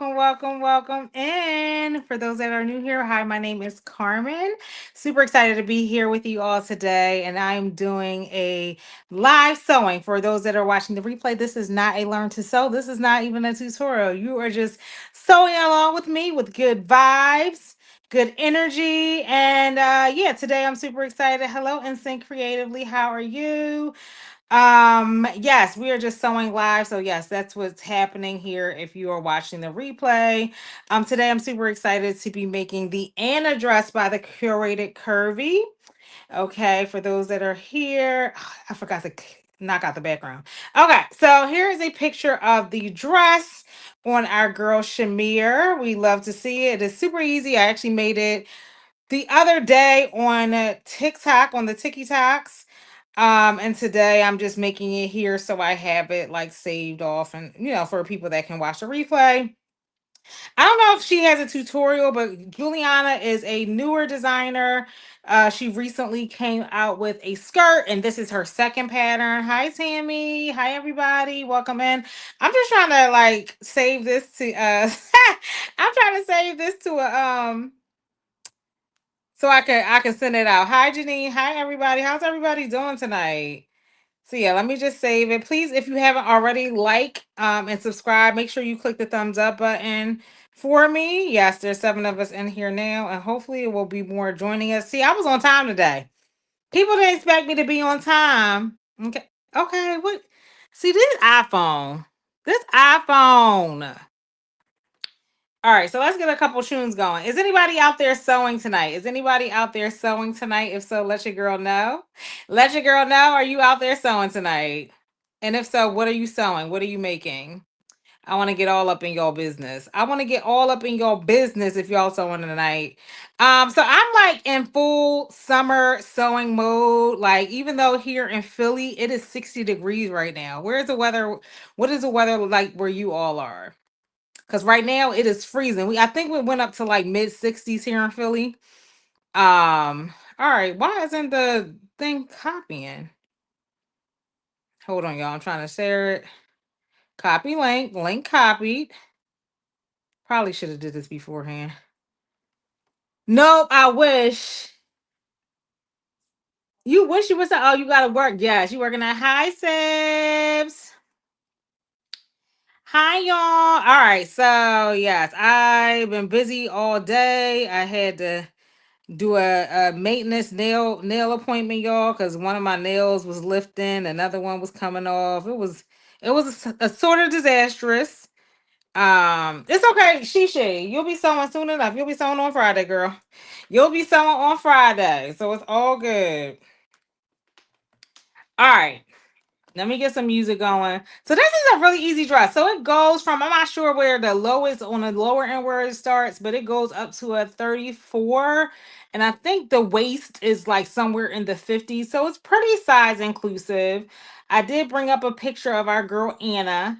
welcome in. For those that are new here, hi, my name is Carmen. Super excited to be here with you all today, and I'm doing a live sewing. For those that are watching the replay, this is not a learn to sew. This is not even a tutorial. You are just sewing along with me with good vibes, good energy, and yeah, today I'm super excited. Hello, Instinct Creatively. How are you? Yes, we are just sewing live. So yes, that's what's happening here if you are watching the replay. Today I'm super excited to be making the Anna dress by the Curated Curvy. Okay, for those that are here, I forgot to knock out the background. Okay, so here is a picture of the dress on our girl Shamir. We love to see it. It's super easy. I actually made it the other day on TikTok, on the TikToks. And today I'm just making it here so I have it like saved off and for people that can watch the replay. I don't know if she has a tutorial, but Juliana is a newer designer. She recently came out with a skirt, and this is her second pattern. Hi, Tammy. Hi, everybody. Welcome in. I'm just trying to like save this to I'm trying to save this to a so I can send it out. Hi, Janine. Hi, everybody. How's everybody doing tonight? So yeah, let me just save it. Please, if you haven't already, like and subscribe. Make sure you click the thumbs up button for me. Yes, there's 7 of us in here now, and hopefully it will be more joining us. See, I was on time today. People didn't expect me to be on time. Okay. Okay, what? See, this iPhone. This iPhone. All right, so let's get a couple tunes going. Is anybody out there sewing tonight? Is anybody out there sewing tonight? If so, let your girl know. Let your girl know. Are you out there sewing tonight? And if so, what are you sewing? What are you making? I want to get all up in your business. I want to get all up in your business if y'all sewing tonight. So I'm like in full summer sewing mode. Like, even though here in Philly it is 60 degrees right now. Where's the weather? What is the weather like where you all are? Because right now it is freezing. I think we went up to like mid 60s here in Philly. All right. Why isn't the thing copying? Hold on, y'all. I'm trying to share it. Copy link. Link copied. Probably should have did this beforehand. Nope, I wish. You wish you was oh, you gotta work. Yes, you working at Hi Sibs. Hi y'all. All right, so yes, I've been busy all day. I had to do a maintenance nail appointment, y'all, because one of my nails was lifting, another one was coming off. It was a sort of disastrous. It's okay, Shishi. You'll be sewing soon enough. You'll be sewing on Friday, girl. You'll be sewing on Friday, so it's all good. All right. Let me get some music going. So this is a really easy dress. So it goes from, I'm not sure where the lowest on the lower end where it starts, but it goes up to a 34. And I think the waist is like somewhere in the 50s. So it's pretty size inclusive. I did bring up a picture of our girl Anna.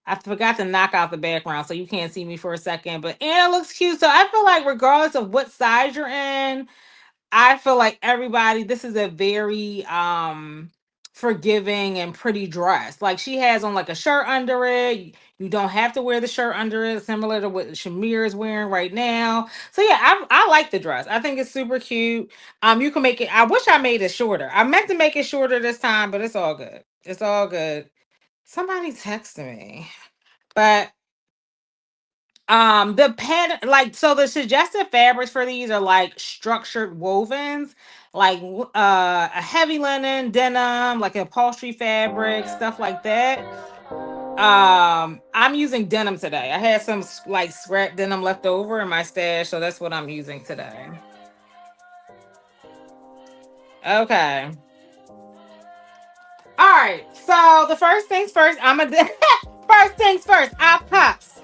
I forgot to knock out the background so you can't see me for a second. But Anna looks cute. So I feel like regardless of what size you're in, I feel like everybody, this is a very forgiving and pretty dress. Like she has on like a shirt under it. You don't have to wear the shirt under it, similar to what Shamir is wearing right now. So yeah, I like the dress. I think it's super cute. You can make it. I wish I made it shorter. I meant to make it shorter this time, but it's all good. It's all good. Somebody texted me. But the pattern, like, so the suggested fabrics for these are like structured wovens, like a heavy linen, denim, like upholstery fabric, stuff like that. I'm using denim today. I had some like scrap denim left over in my stash, so that's what I'm using today. Okay. All right. So the first things first, first things first. I pops.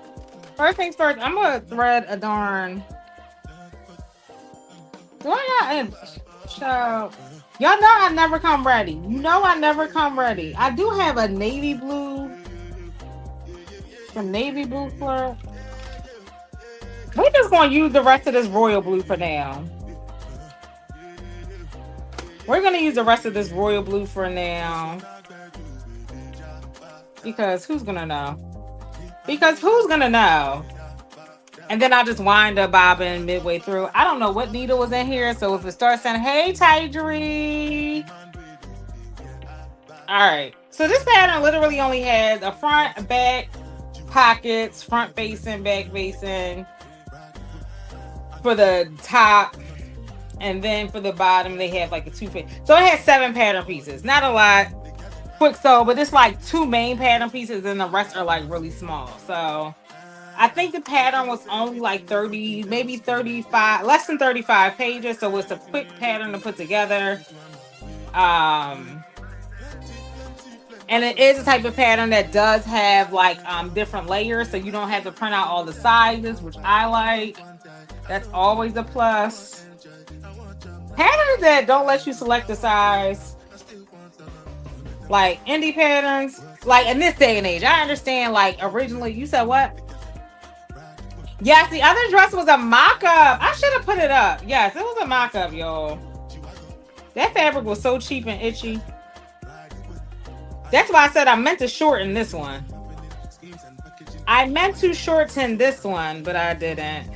First things first. I'm gonna thread a darn. Do I got so y'all know I never come ready. You know I never come ready. I do have a navy blue, some navy blue flirt. We're just gonna use the rest of this royal blue for now. We're gonna use the rest of this royal blue for now. Because who's gonna know? Because who's gonna know? And then I'll just wind up bobbing midway through. I don't know what needle was in here, so if it starts saying, hey, Tidri. All right. So this pattern literally only has a front, a back, pockets, front facing, back facing for the top. And then for the bottom, they have like a two face. So it has 7 pattern pieces. Not a lot. Quick sew, but it's like 2 main pattern pieces and the rest are like really small. So I think the pattern was only like 30, maybe 35, less than 35 pages. So it's a quick pattern to put together. And it is a type of pattern that does have like different layers. So you don't have to print out all the sizes, which I like. That's always a plus. Patterns that don't let you select the size, like indie patterns, like in this day and age, I understand. Like originally, you said what? Yes, the other dress was a mock-up. I should have put it up. Yes, it was a mock-up, y'all. That fabric was so cheap and itchy. That's why I said I meant to shorten this one. I meant to shorten this one, but I didn't.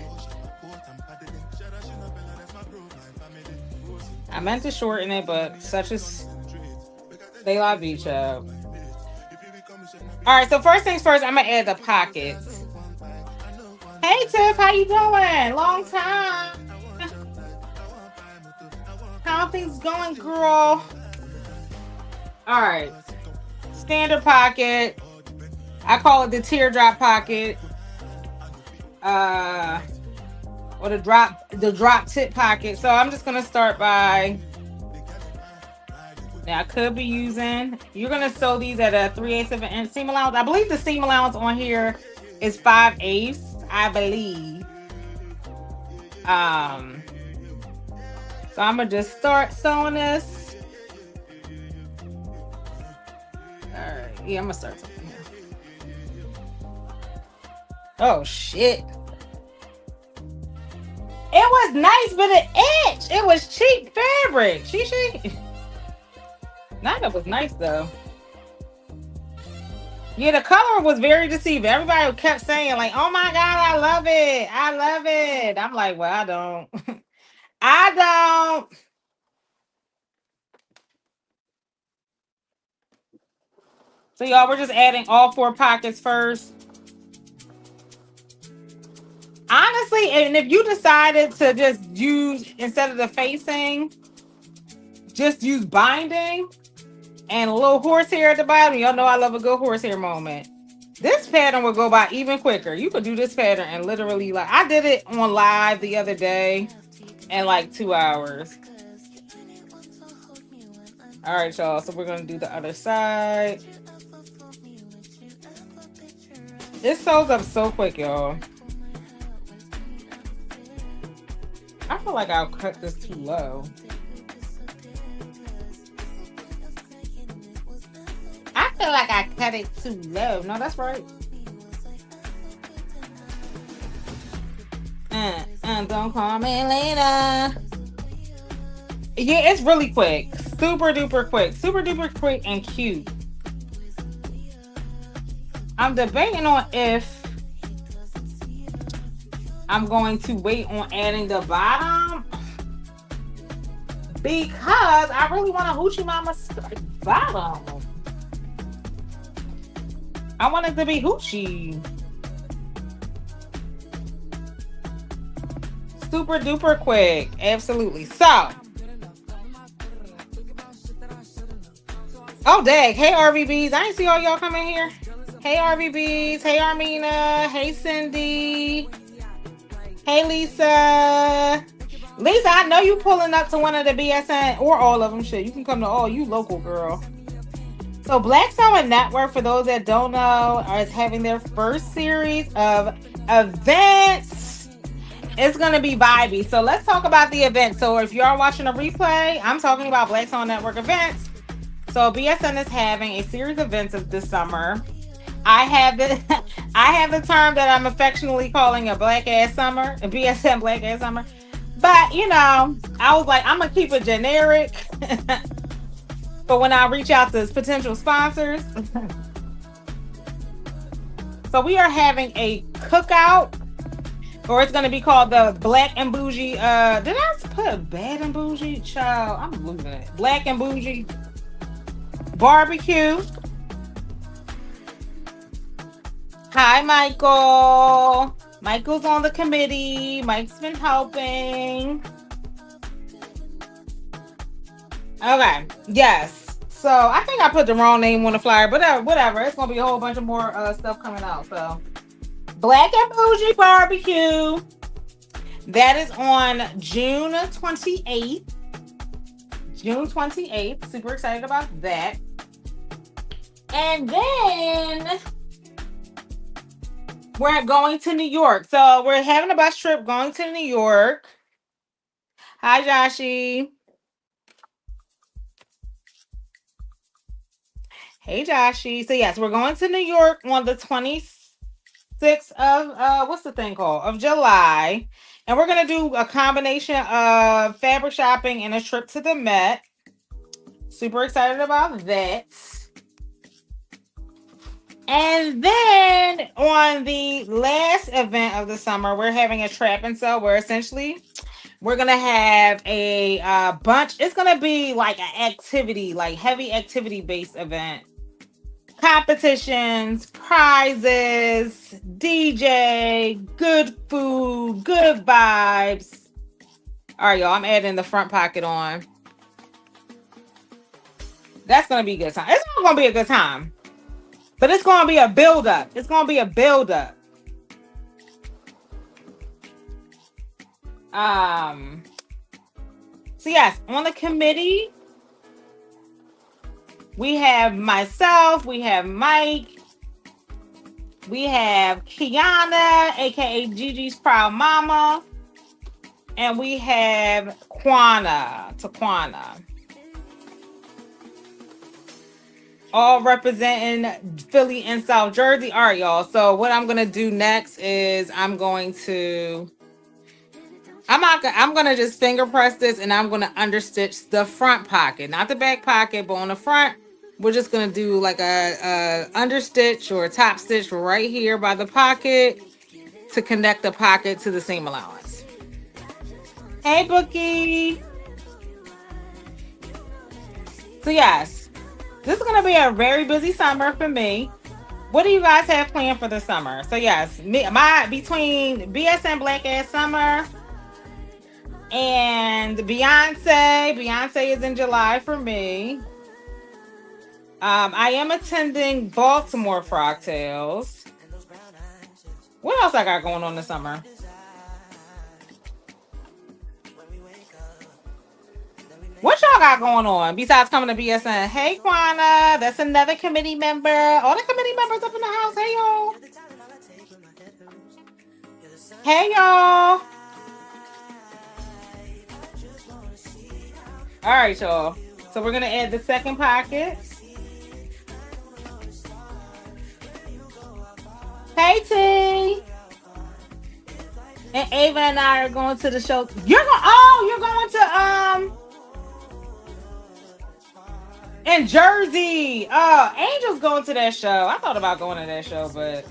I meant to shorten it, but such as they la vie, child. All right, so first things first, I'm gonna add the pockets. Hey Tiff, how you doing? Long time. How things going, girl? All right, standard pocket. I call it the teardrop pocket. Or the drop tip pocket. So I'm just gonna start by, now I could be using, you're gonna sew these at a 3/8 of an inch seam allowance. I believe the seam allowance on here is 5/8, I believe. So I'm gonna just start sewing this. All right, yeah, I'm gonna start sewing here. Oh shit. It was nice, but it itched. It was cheap fabric. She. That was nice though. Yeah, the color was very deceiving. Everybody kept saying like, "Oh my god, I love it! I love it!" I'm like, well, I don't. I don't. So y'all, we're just adding all 4 pockets first. Honestly, and if you decided to just use, instead of the facing, just use binding and a little horsehair at the bottom. Y'all know I love a good horsehair moment. This pattern will go by even quicker. You could do this pattern and literally, like, I did it on live the other day in like 2 hours. All right, y'all. So we're going to do the other side. This sews up so quick, y'all. I feel like I'll cut this too low. I feel like I cut it too low. No, that's right. Don't call me later. Yeah, it's really quick. Super duper quick. Super duper quick and cute. I'm debating on if I'm going to wait on adding the bottom because I really want a Hoochie Mama bottom. I want it to be Hoochie. Super duper quick. Absolutely. So. Oh, dang. Hey, RVBs. I didn't see all y'all coming here. Hey, RVBs. Hey, Armina. Hey, Cindy. Hey, Lisa. Lisa, I know you pulling up to one of the BSN or all of them. Shit, you can come to all. You local, girl. So Black Sewing Network, for those that don't know, is having their first series of events. It's going to be vibey. So let's talk about the event. So if you are watching a replay, I'm talking about Black Sewing Network events. So BSN is having a series of events this summer. I have the term that I'm affectionately calling a black ass summer, a BSN black ass summer. But you know, I was like, I'm gonna keep it generic. But when I reach out to potential sponsors, so we are having a cookout. Or it's gonna be called the Black and Bougie. Did I put Bad and Bougie? Child, I'm losing it. Black and Bougie Barbecue. Hi, Michael. Michael's on the committee. Mike's been helping. Okay. Yes. So I think I put the wrong name on the flyer, but whatever. It's gonna be a whole bunch of more stuff coming out. So Black and Bougie Barbecue. That is on June 28th. June 28th. Super excited about that. And then we're going to New York. So we're having a bus trip going to New York. Hi, Joshi. Hey, Joshi. So yes, we're going to New York on the 26th of what's the thing called? Of July. And we're gonna do a combination of fabric shopping and a trip to the Met. Super excited about that. And then on the last event of the summer, we're having a trap and sell where essentially we're going to have a bunch. It's going to be like an activity, like heavy activity based event. Competitions, prizes, DJ, good food, good vibes. All right, y'all, I'm adding the front pocket on. That's going to be a good time. It's not going to be a good time. But it's going to be a build-up. It's going to be a build-up. So yes, on the committee, we have myself, we have Mike, we have Kiana, aka Gigi's proud mama, and we have Taquana. All representing Philly and South Jersey. All right, y'all. So what I'm gonna do next is I'm gonna just finger press this and I'm gonna understitch the front pocket, not the back pocket, but on the front, we're just gonna do like a understitch or a top stitch right here by the pocket to connect the pocket to the seam allowance. Hey, Bookie. So yes. This is going to be a very busy summer for me. What do you guys have planned for the summer? So yes, between BSN Black Ass Summer and Beyonce is in July for me. I am attending Baltimore Frog Tales. What else I got going on this summer? What y'all got going on besides coming to BSN? Hey, Quana, that's another committee member. All the committee members up in the house. Hey, y'all. Hey, y'all. All right, y'all. So we're going to add the second pocket. Hey, T. And Ava and I are going to the show. You're going to in Jersey. Angel's going to that show. I thought about going to that show, but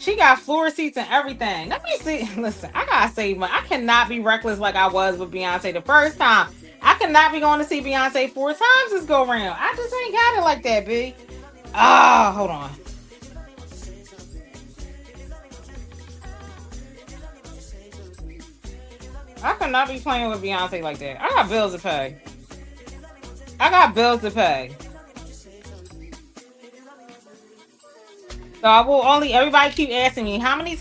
she got floor seats and everything. Let me see. Listen, I gotta save money. I cannot be reckless like I was with Beyonce the first time. I cannot be going to see Beyonce 4 times this go round. I just ain't got it like that, B. Hold on. I cannot be playing with Beyonce like that. I got bills to pay. So I will everybody keep asking me, how many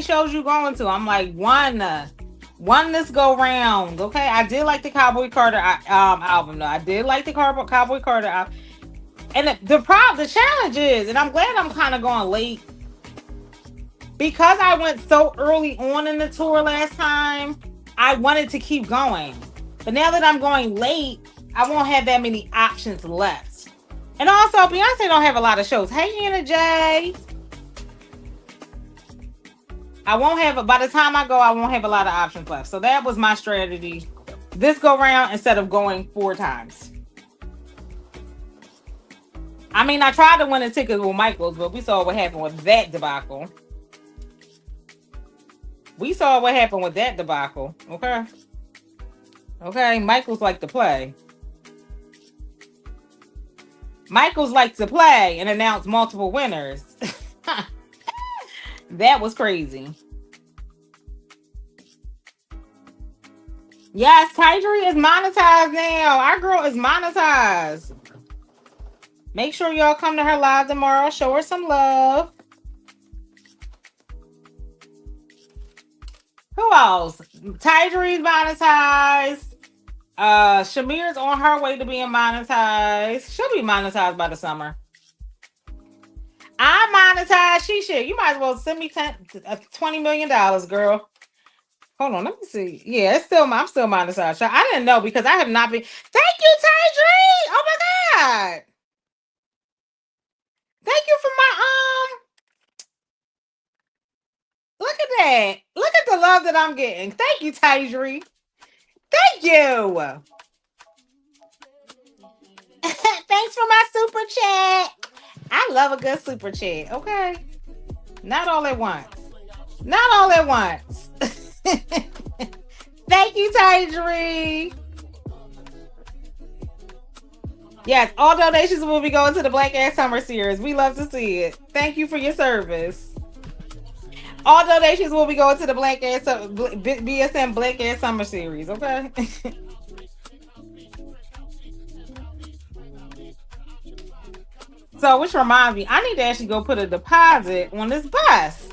shows you going to? I'm like, one this go round. Okay. I did like the Cowboy Carter album though. I did like the Cowboy Carter album. And the challenge is, and I'm glad I'm kind of going late, because I went so early on in the tour last time, I wanted to keep going. But now that I'm going late, I won't have that many options left. And also, Beyonce don't have a lot of shows. Hey, Anna J. By the time I go, I won't have a lot of options left. So that was my strategy this go round instead of going 4 times. I mean, I tried to win a ticket with Michael's, but we saw what happened with that debacle. We saw what happened with that debacle. Okay. Okay. Michael's like to play. Michael's like to play and announce multiple winners. That was crazy. Yes, Tidry is monetized now. Our girl is monetized. Make sure y'all come to her live tomorrow. Show her some love. Who else? Tidry's monetized. Shamir's on her way to being monetized. She'll be monetized by the summer. I monetized. She should. You might as well send me $20 million, girl. Hold on, let me see. Yeah, I'm still monetized. I didn't know because I have not been. Thank you, Tidry. Oh my God. Thank you for my Look at that. Look at the love that I'm getting. Thank you, Tidry. Thank you. Thanks for my super chat. I love a good super chat. Okay. Not all at once. Not all at once. Thank you, Tidry. Yes, all donations will be going to the Black Ass Summer Series. We love to see it. Thank you for your service. All donations will be going to the Black Ass BSM Black Ass Summer Series. Okay. So, which reminds me, I need to actually go put a deposit on this bus.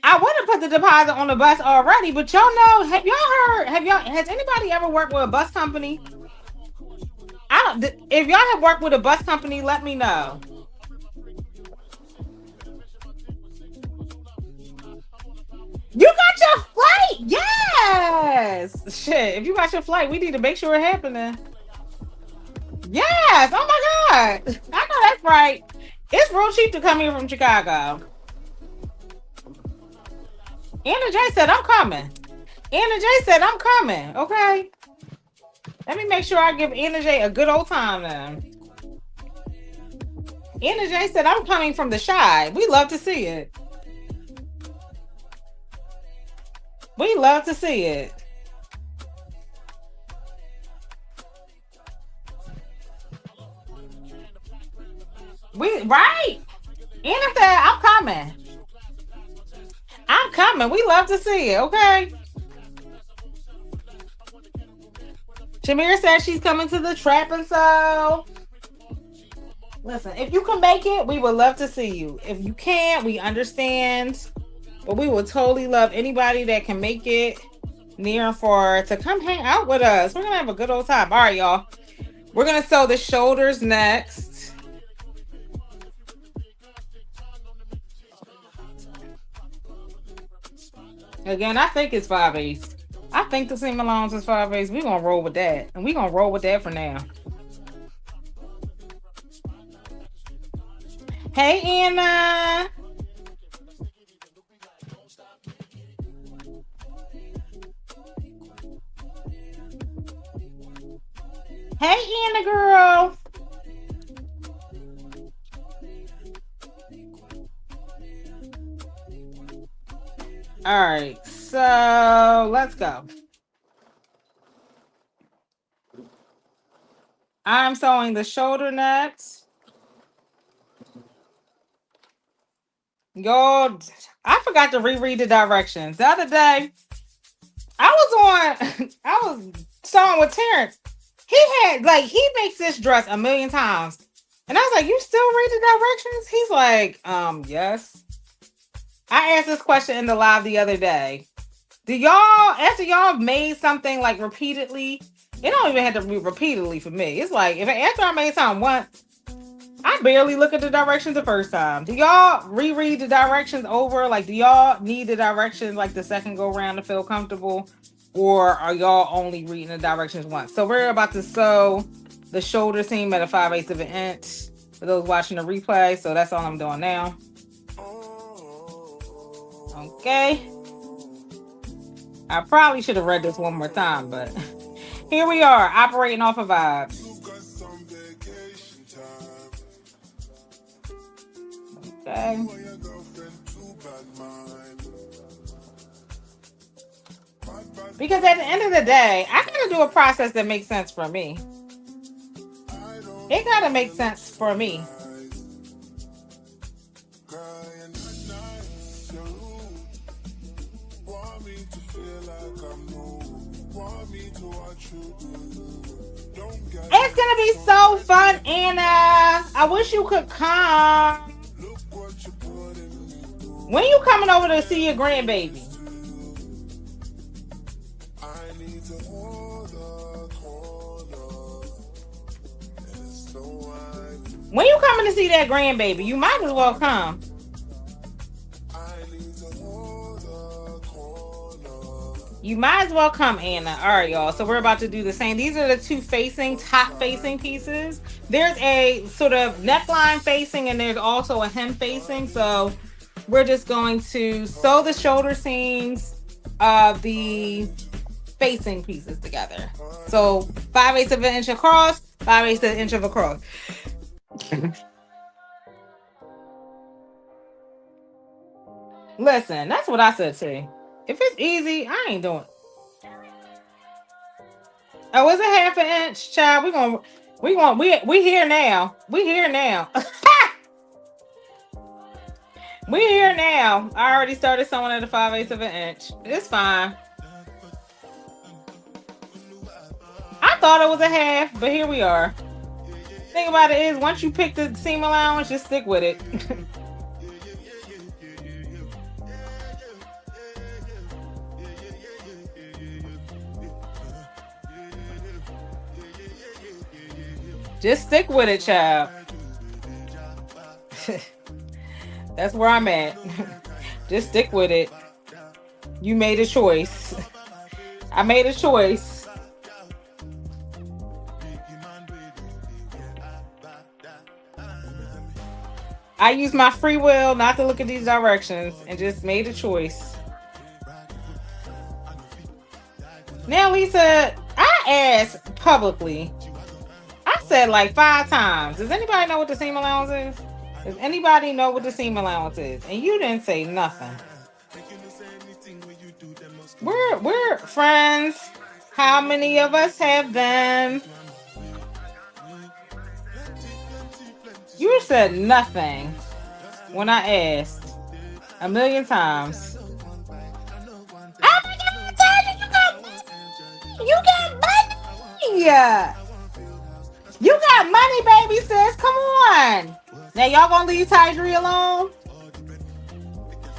I would have put the deposit on the bus already, but y'all know, has anybody ever worked with a bus company? If y'all have worked with a bus company, let me know. You got your flight? Yes. Shit, if you got your flight, we need to make sure it's happening. Yes. Oh my God. I know that's right. It's real cheap to come here from Chicago. Anna J said, I'm coming. Anna J said, I'm coming. Okay. Let me make sure I give Anna J a good old time then. Anna J said, I'm coming from the Shy. We love to see it. We love to see it. Right? Anna said, I'm coming. I'm coming. We love to see it. Okay. Shamir said she's coming to the trap, and so listen, if you can make it, we would love to see you. If you can't, we understand. But we will totally love anybody that can make it near and far to come hang out with us. We're gonna have a good old time. All right, y'all. We're gonna sew the shoulders next. Again, I think it's 5/8. I think the seam allowance is 5/8. We're gonna roll with that. And we're gonna roll with that for now. Hey, Anna. Hey, Anna girl. All right, so let's go. I'm sewing the shoulder next. Yo, I forgot to reread the directions. The other day, I was sewing with Terrence. He makes this dress a million times. And I was like, you still read the directions? He's like, yes. I asked this question in the live the other day. Do y'all, after y'all made something like repeatedly, it don't even have to be repeatedly for me. It's like, after I made something once, I barely look at the directions the first time. Do y'all reread the directions over? Like, do y'all need the directions like the second go round to feel comfortable? Or are y'all only reading the directions once? So we're about to sew the shoulder seam at a 5/8 of an inch for those watching the replay. So that's all I'm doing now. Okay. I probably should have read this one more time, but here we are, operating off of vibes. Okay. Because at the end of the day, I gotta do a process that makes sense for me. It gotta make sense for me. It's gonna be so fun, Anna. I wish you could come. When you coming over to see your grandbaby? When you coming to see that grandbaby? You might as well come. You might as well come, Anna. All right, y'all. So we're about to do the same. These are the two top facing pieces. There's a sort of neckline facing and there's also a hem facing. So we're just going to sew the shoulder seams of the facing pieces together. So 5/8 of an inch across, 5/8 of an inch of across. Listen, that's what I said too. If it's easy, I ain't doing it. Oh, is it 1/2 inch, child? We here now. We here now. We here now. I already started sewing at a 5/8 of an inch. It's fine. I thought it was a half, but here we are. Thing about it is, once you pick the seam allowance, just stick with it. Just stick with it, child. That's where I'm at. Just stick with it. You made a choice. I made a choice. I used my free will not to look at these directions and just made a choice. Now, Lisa, I asked publicly. I said like 5 times. Does anybody know what the seam allowance is? Does anybody know what the seam allowance is? And you didn't say nothing. We're friends. How many of us have them? You said nothing when I asked 1,000,000 times. Oh my God, Tanya, you got money! You got money, baby sis. Come on. Now y'all gonna leave Tydree alone?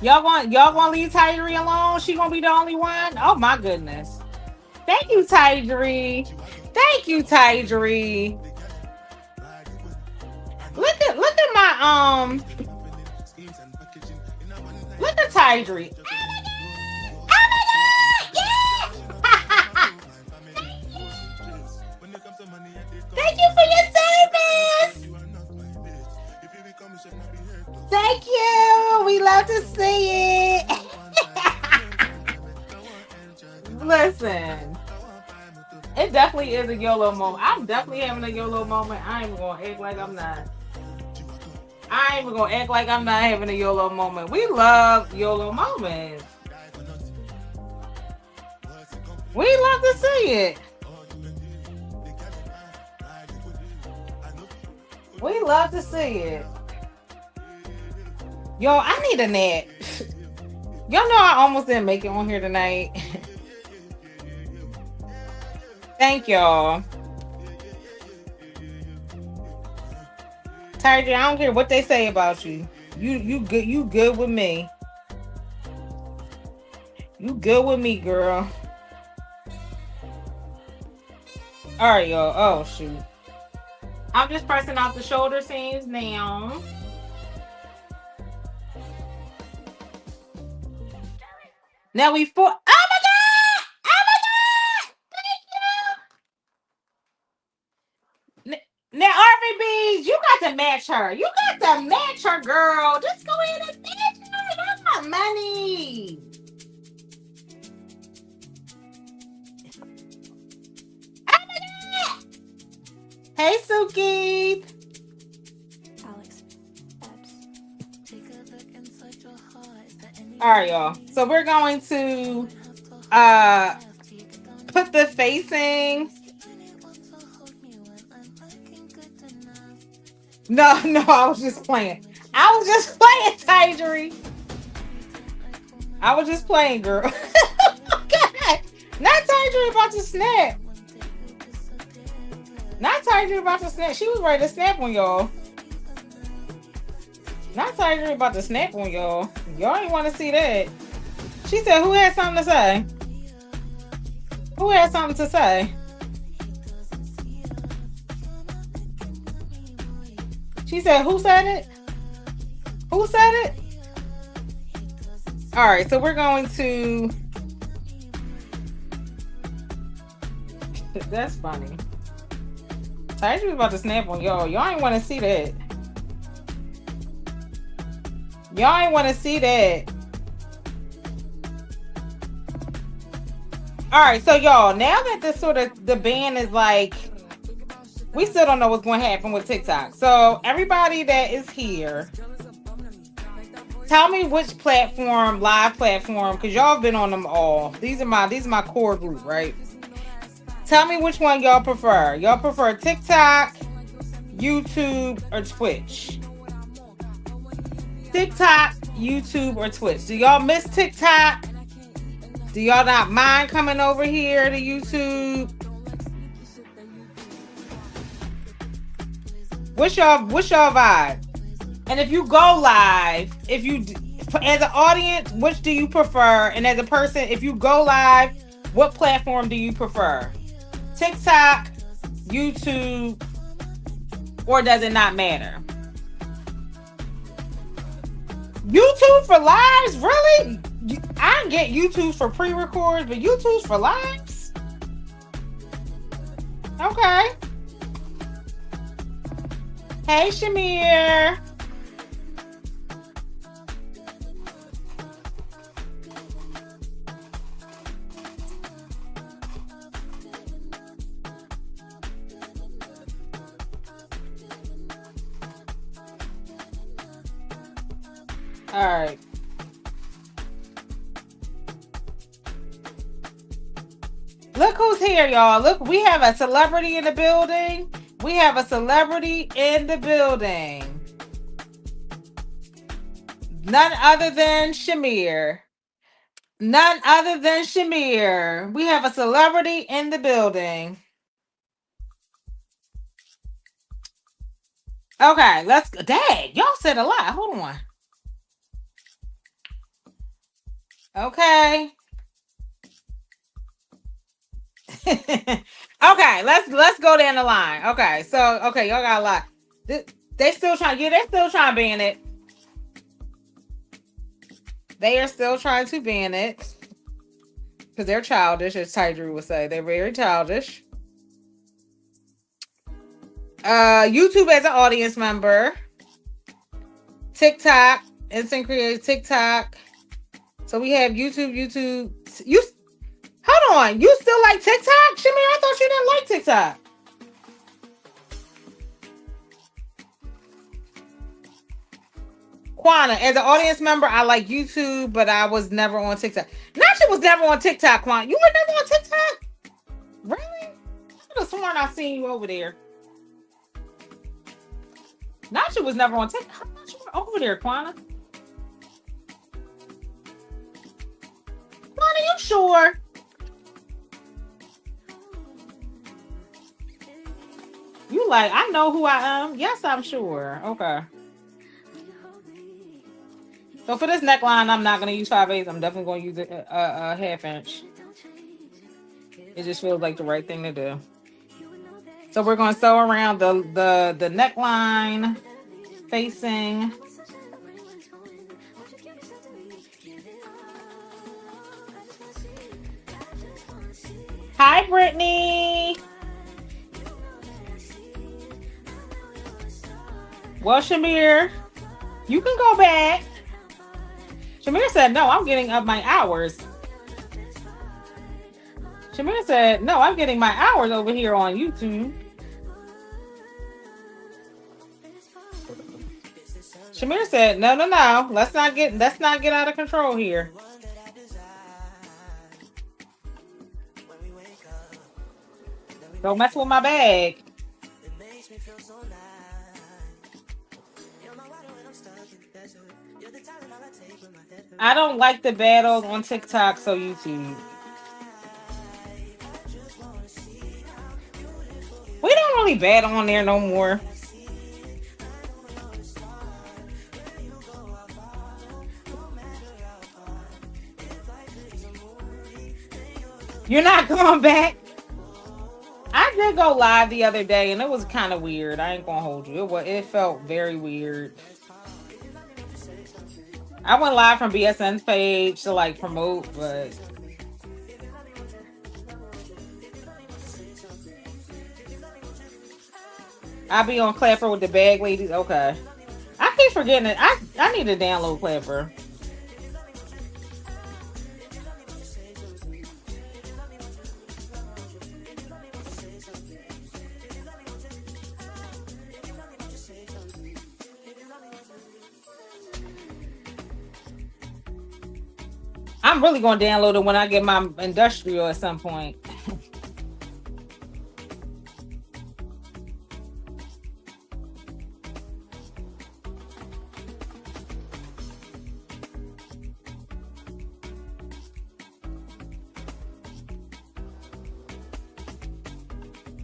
Y'all gonna leave Tydree alone? She gonna be the only one? Oh my goodness. Thank you, Tydree. Thank you, Tydree. Look at my look at Tydree. Oh my God! Yeah! Thank you for your service. Thank you. We love to see it. Listen, it definitely is a YOLO moment. I'm definitely having a YOLO moment. I ain't even gonna act like I'm not. I ain't even gonna act like I'm not having a YOLO moment. We love YOLO moments. We love to see it. We love to see it. Yo, I need a nap. Y'all know I almost didn't make it on here tonight. Thank y'all. Tydree, I don't care what they say about you. You good with me. You good with me, girl. All right, y'all. Oh shoot. I'm just pressing out the shoulder seams now. Now we oh my God! Oh my God! Thank you. Now RVBs, you got to match her. You got to match her, girl. Just go ahead and match her. That's my money. Oh my God! Hey, Suki. All right, y'all. So we're going to Uh, put the facing. No, no, I was just playing. I was just playing, Tidry. I was just playing, girl. God. Not Tidry about to snap. Not Tidry about to snap. She was ready to snap on y'all. Not Tidry about to snap on y'all. Y'all ain't want to see that. She said, who had something to say? Who had something to say? She said, who said it? Who said it? All right, so we're going to... That's funny. Tidry was about to snap on y'all. Y'all ain't want to see that. Y'all ain't want to see that. All right, so y'all, now that this sort of the ban is like, we still don't know what's going to happen with TikTok. So everybody that is here, tell me which platform, live platform, because y'all have been on them all. These are my core group, right? Tell me which one y'all prefer. Y'all prefer TikTok, YouTube, or Twitch? TikTok, YouTube, or Twitch? Do y'all miss TikTok? Do y'all not mind coming over here to YouTube? What's y'all vibe? And if you go live, as an audience, which do you prefer? And as a person, if you go live, what platform do you prefer? TikTok, YouTube, or does it not matter? YouTube for lives? Really? I get YouTube for pre-records, but YouTube's for lives? Okay. Hey, Shamir. All right. Look who's here, y'all. Look, we have a celebrity in the building. We have a celebrity in the building. None other than Shamir. None other than Shamir. We have a celebrity in the building. Okay, let's go. Dang, y'all said a lot. Hold on. Okay. Okay, let's go down the line. Okay, so y'all got a lot. They still trying. Yeah, they're still trying to ban it. They are still trying to ban it because they're childish, as Tidry would say. They're very childish. YouTube as an audience member. TikTok, instant creator TikTok. So we have YouTube. Hold on, you still like TikTok, Shamir? I thought you didn't like TikTok. Quana, as an audience member, I like YouTube, but I was never on TikTok. Nacha was never on TikTok, Quana. You were never on TikTok? Really? I could have sworn I seen you over there. Nacha was never on TikTok. How much you were over there, Quana? Quana, you sure? You like, I know who I am. Yes, I'm sure. Okay. So for this neckline, I'm not going to use 5/8. I'm definitely going to use a 1/2 inch. It just feels like the right thing to do. So we're going to sew around the neckline facing. Hi, Brittany. Well, Shamir, you can go back. Shamir said, no, I'm getting up my hours. Shamir said, no, I'm getting my hours over here on YouTube. Shamir said, no. Let's not get out of control here. Don't mess with my bag. I don't like the battles on TikTok, so YouTube. We don't really battle on there no more. You're not going back? I did go live the other day and it was kind of weird. I ain't gonna hold you. It felt very weird. I went live from BSN's page to like promote, but I be on Clapper with the bag ladies. Okay. I keep forgetting it. I need to download Clapper. I'm really gonna download it when I get my industrial at some point.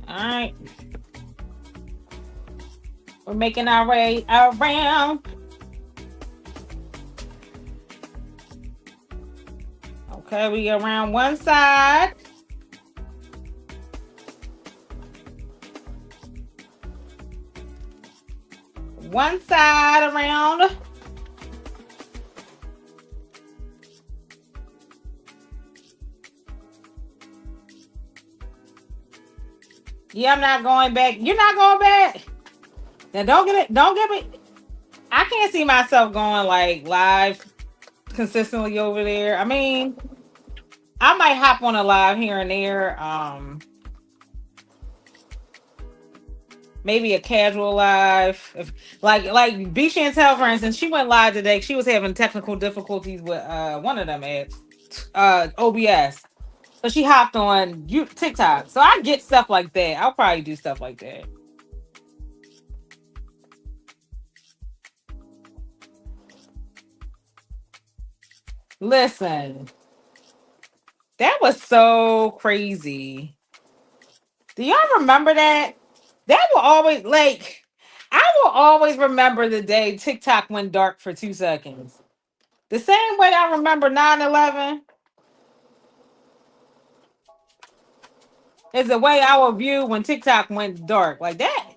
All right. We're making our way around. Okay, we go around one side. One side around. Yeah, I'm not going back. You're not going back. Now don't get me. I can't see myself going like live consistently over there. I mean, I might hop on a live here and there. Maybe a casual live. If like B Chantel, for instance, she went live today. She was having technical difficulties with one of them apps, OBS. So she hopped on TikTok. So I get stuff like that. I'll probably do stuff like that. Listen, that was so crazy. Do y'all remember that? That will always I will always remember the day TikTok went dark for 2 seconds. The same way I remember 9/11 is the way I will view when TikTok went dark. Like that.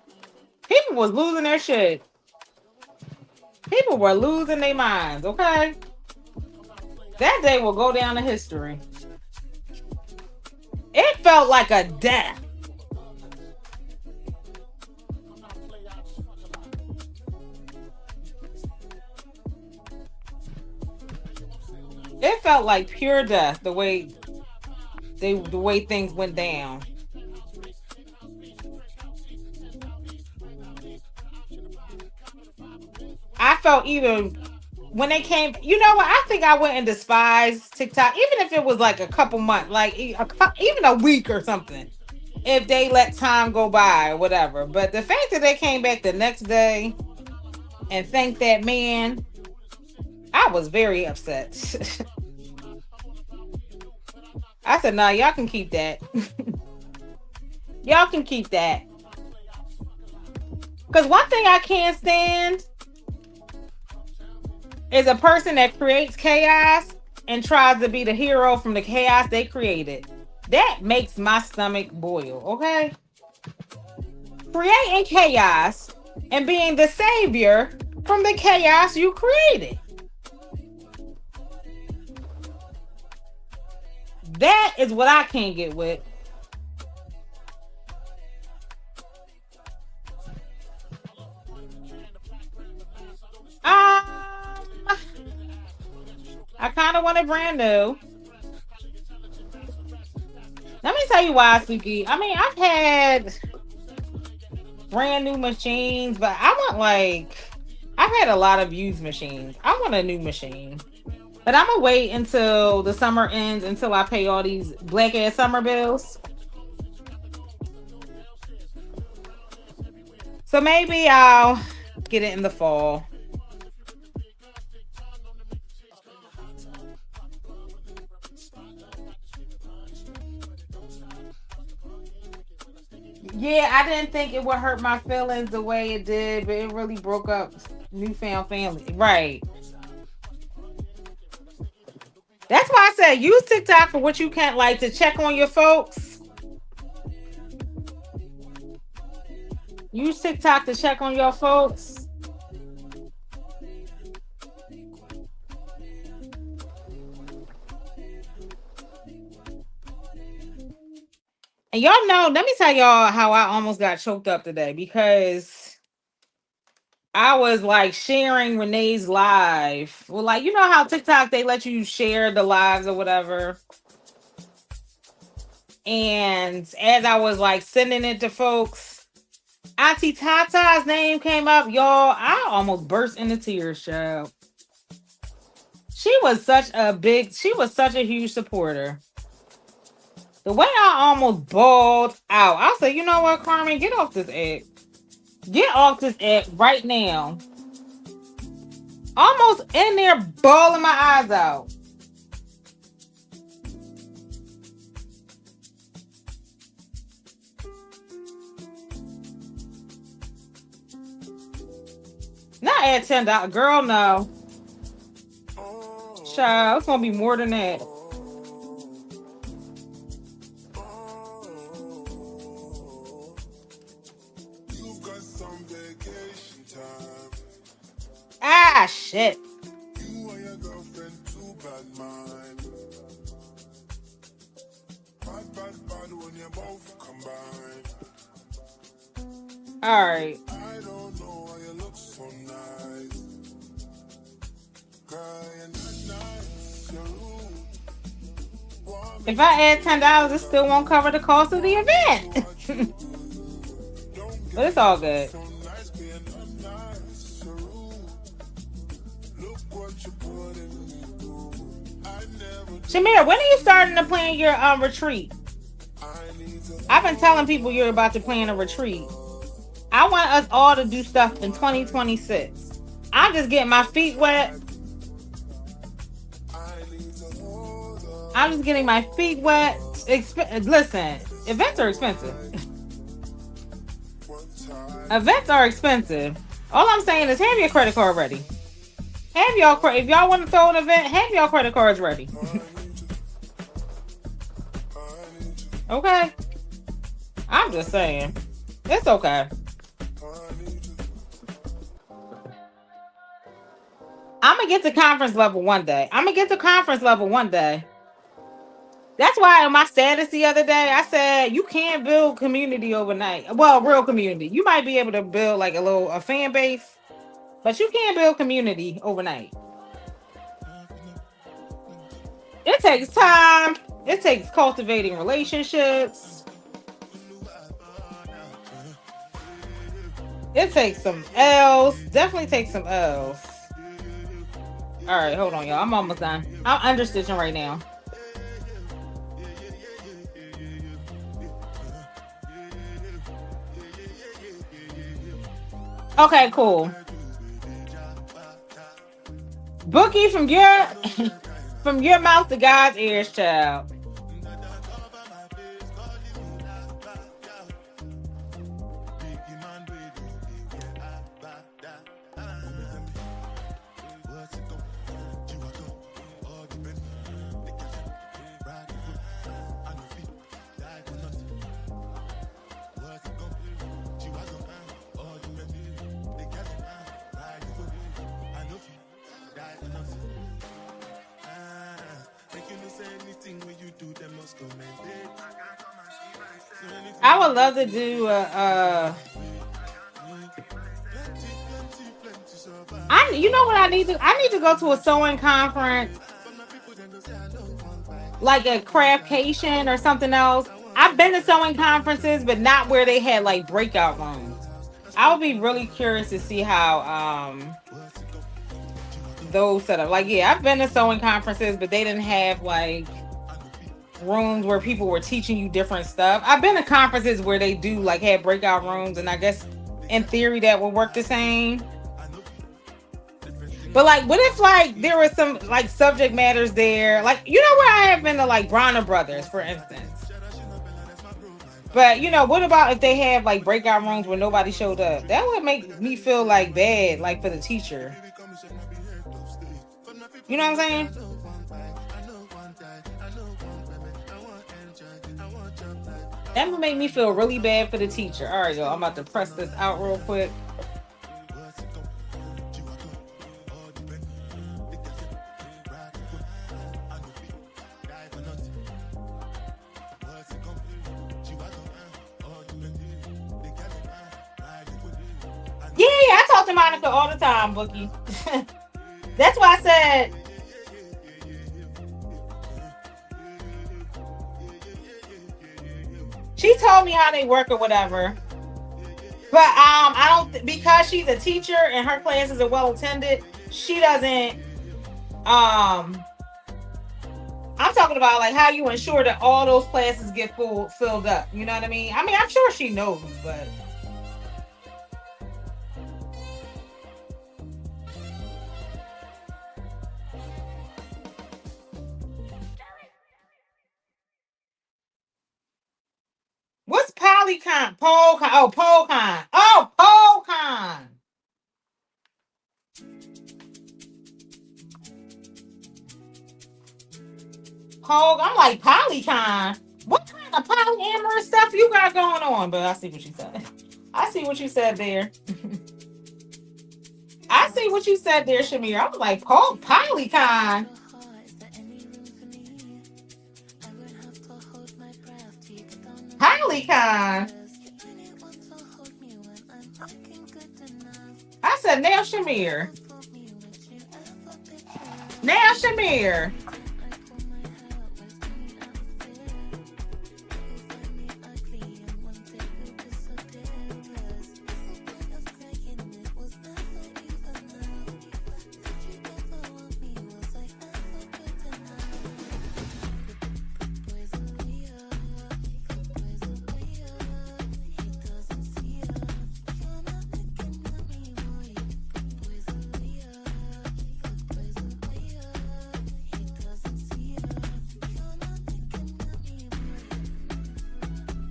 People was losing their shit. People were losing their minds, okay? That day will go down in history. It felt like a death. It felt like pure death the way things went down. I felt even when they came, you know what? I think I went and despised TikTok, even if it was like a couple months, like even a week or something. If they let time go by or whatever. But the fact that they came back the next day and thanked that man, I was very upset. I said, nah, y'all can keep that. Y'all can keep that. Because one thing I can't stand is a person that creates chaos and tries to be the hero from the chaos they created. That makes my stomach boil, okay? Creating chaos and being the savior from the chaos you created. That is what I can't get with. I kind of want it brand new. Let me tell you why, Suki. I mean, I've had brand new machines, but I've had a lot of used machines. I want a new machine. But I'm going to wait until the summer ends, until I pay all these black ass summer bills. So maybe I'll get it in the fall. Yeah, I didn't think it would hurt my feelings the way it did, but it really broke up newfound family. Right. That's why I said use TikTok for what you can, like to check on your folks. Use TikTok to check on your folks. And y'all know, let me tell y'all how I almost got choked up today because I was like sharing Renee's live. Well, like, you know how TikTok they let you share the lives or whatever. And as I was like sending it to folks, Auntie Tata's name came up. Y'all, I almost burst into tears, child. She was such a huge supporter. The way I almost bawled out, I said, you know what, Carmen, get off this app. Get off this app right now. Almost in there bawling my eyes out. Not at $10. Girl, no. Child, it's gonna be more than that. Ah, shit. You and your girlfriend too bad, man. Bad when you both combine. All right. I don't know why you look so nice. Girl, you're not nice. You're rude. If I add $10, it still won't cover the cost of the event. But it's all good. Shamir, when are you starting to plan your retreat? I've been telling people you're about to plan a retreat. I want us all to do stuff in 2026. I'm just getting my feet wet. I'm just getting my feet wet. Listen, events are expensive. Events are expensive. All I'm saying is have your credit card ready. Have y'all, if y'all want to throw an event, have y'all credit cards ready. Okay? I'm just saying. It's okay. I'm going to get to conference level one day. That's why in my status the other day, I said, you can't build community overnight. Well, real community. You might be able to build like a fan base, but you can't build community overnight. It takes time. It takes cultivating relationships. It takes some L's. Definitely takes some L's. All right, hold on, y'all. I'm almost done. I'm understitching right now. Okay, cool. Bookie, from your mouth to God's ears, child. I would love to do you know what I need to? I need to go to a sewing conference, like a craftcation or something else. I've been to sewing conferences, but not where they had like breakout rooms. I would be really curious to see how those set up. Like, yeah, I've been to sewing conferences, but they didn't have like rooms where people were teaching you different stuff. I've been to conferences where they do like have breakout rooms, and I guess in theory that would work the same. But like, what if like there was some like subject matters there? Like, you know where I have been to like Bronner Brothers, for instance. But you know, what about if they have like breakout rooms where nobody showed up? That would make me feel like bad, like for the teacher. You know what I'm saying? That would make me feel really bad for the teacher. All right, y'all, I'm about to press this out real quick. Yeah, I talk to Monica all the time, Bookie. That's why I said. She told me how they work or whatever. But I don't because she's a teacher and her classes are well attended. She doesn't. I'm talking about like how you ensure that all those classes get filled up. You know what I mean? I mean, I'm sure she knows, but. What's Polycon? Polcon. Oh, Polcon. Oh, Polcon. I'm like Polycon. What kind of polyamorous stuff you got going on? But I see what you said. I see what you said there. I see what you said there, Shamir. I was like, Polycon. Polycon. I said, now Shamir. Now Shamir.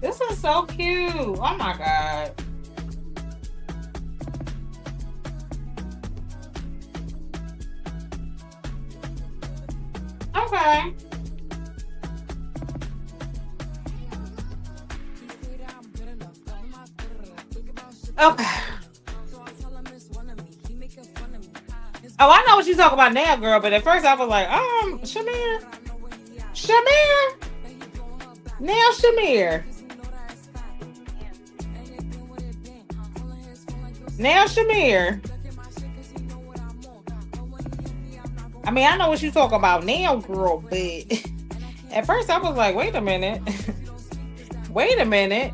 This is so cute. Oh my God. Okay. Okay. Oh, I know what you talk about now, girl. But at first I was like, Shamir. Now Shamir. Now Shamir. I mean, I know what you talk about now, girl, but at first I was like, wait a minute. Wait a minute.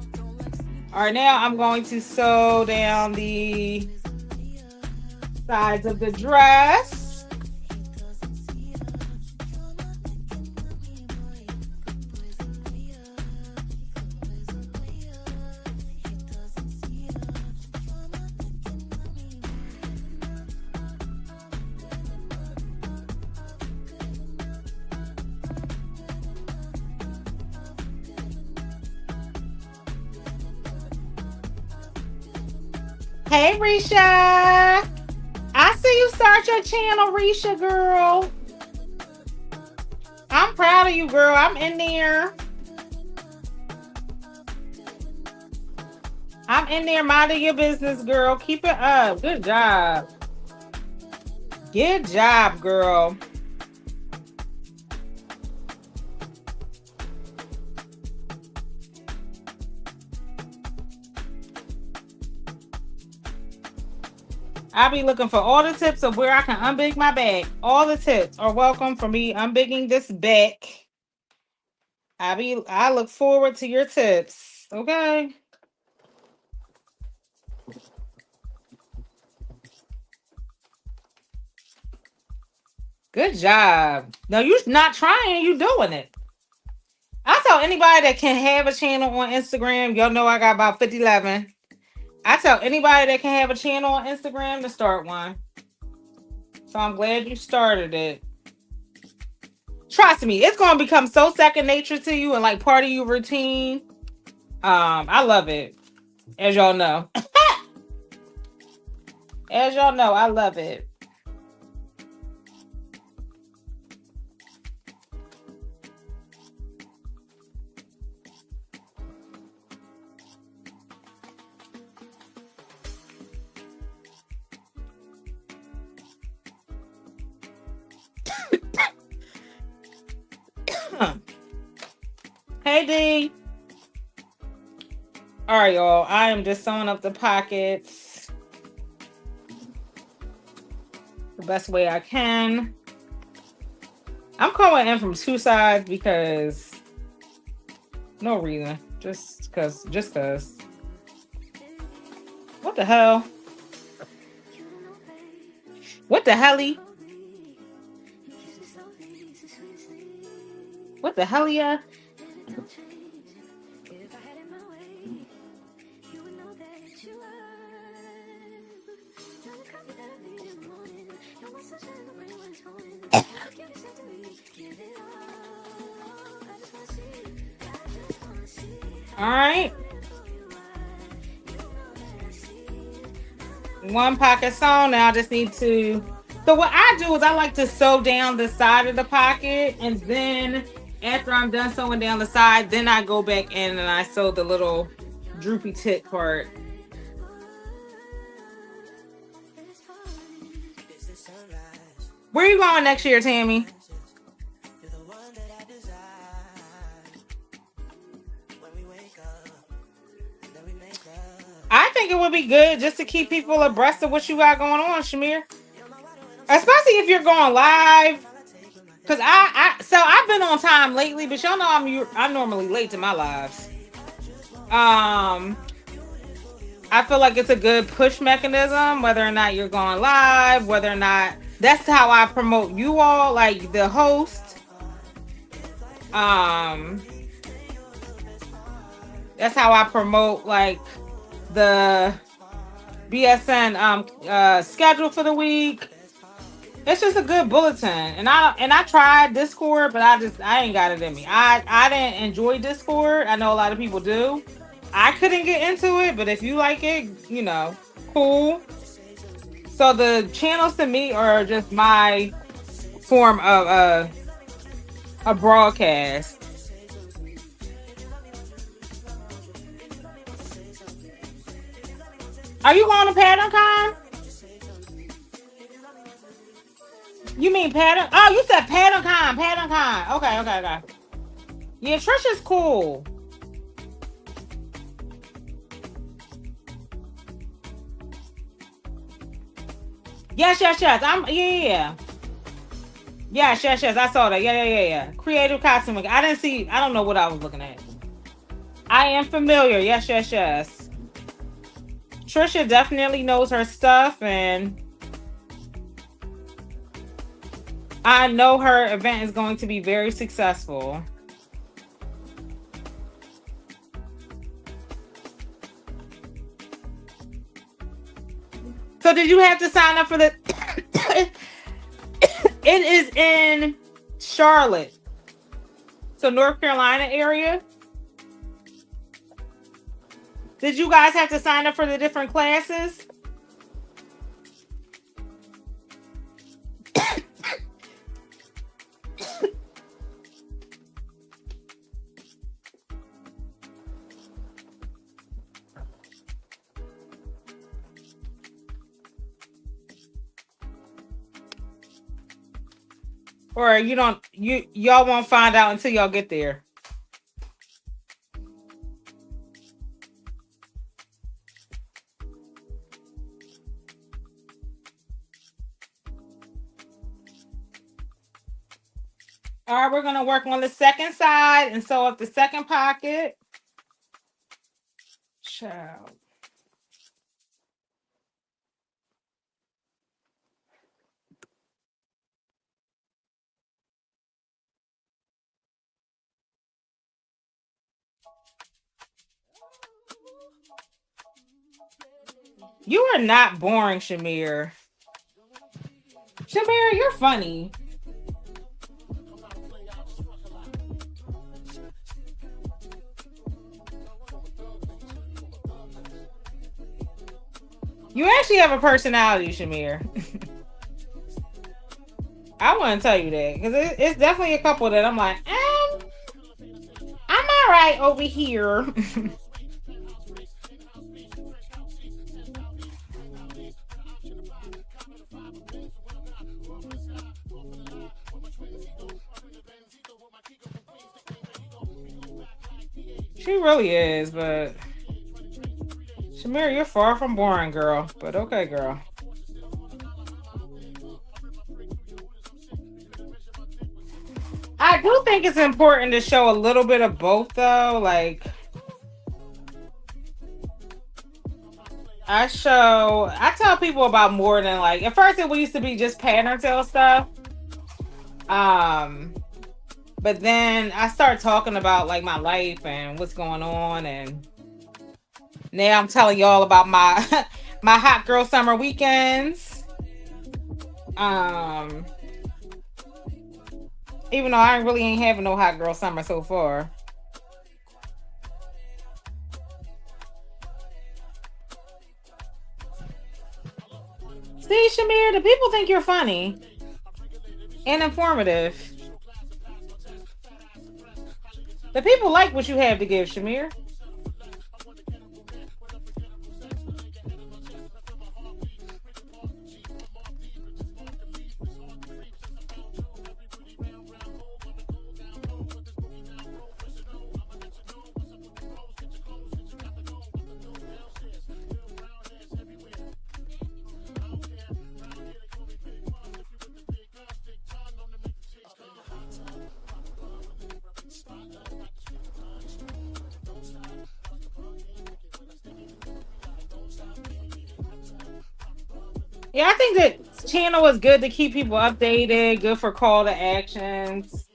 All right, now I'm going to sew down the sides of the dress. Hey, Risha. I see you start your channel, Risha, girl. I'm proud of you, girl. I'm in there. I'm in there minding your business, girl. Keep it up. Good job. Good job, girl. I'll be looking for all the tips of where I can unbig my bag. All the tips are welcome for me unbigging this back. I look forward to your tips. Okay. Good job. No, you're not trying, you doing it. I tell anybody that can have a channel on Instagram, y'all know I got about 5011. I tell anybody that can have a channel on Instagram to start one. So I'm glad you started it. Trust me, it's gonna become so second nature to you and like part of your routine. I love it. As y'all know. As y'all know, I love it. Hey D. All right, y'all. I am just sewing up the pockets the best way I can. I'm coming in from two sides because no reason. Just cause. What the hell? What the helly? What the hell, yeah? All right. One pocket sewn. Now I just need to. So what I do is I like to sew down the side of the pocket, and then after I'm done sewing down the side, then I go back in and I sew the little droopy tip part. Where are you going next year, Tammy? I think it would be good just to keep people abreast of what you got going on, Shamir. Especially if you're going live. Cause I've been on time lately, but y'all know I'm normally late to my lives. I feel like it's a good push mechanism, whether or not you're going live, whether or not that's how I promote you all, like the host. That's how I promote like the BSN schedule for the week. It's just a good bulletin, and I tried Discord, but I ain't got it in me. I didn't enjoy Discord. I know a lot of people do. I couldn't get into it, but if you like it, you know, cool. So the channels to me are just my form of a broadcast. Are you going to Pattern Con? You mean Pattern? Oh, you said Pattern Con. Pattern Con. Okay. Yeah, Trisha's cool. Yes. Yeah. Yes. I saw that. Yeah. Creative costuming. I didn't see. I don't know what I was looking at. I am familiar. Yes. Trisha definitely knows her stuff, and I know her event is going to be very successful. So did you have to sign up for the... It is in Charlotte. So North Carolina area. Did you guys have to sign up for the different classes? Or y'all won't find out until y'all get there? All right, we're going to work on the second side and sew up the second pocket. Child. You are not boring, Shamir. Shamir, you're funny. You actually have a personality, Shamir. I want to tell you that because it's definitely a couple that I'm like, I'm all right over here. She really is, but Shamir, you're far from boring, girl. But okay, girl. I do think it's important to show a little bit of both, though. Like, I tell people about more than like. At first, it used to be just pattern tell stuff. Um, but then I start talking about like my life and what's going on, and now I'm telling y'all about my my hot girl summer weekends. Um, even though I really ain't having no hot girl summer so far. See, Shamir, the people think you're funny and informative. The people like what you have to give, Shamir. Yeah, I think that channel is good to keep people updated, good for call to actions.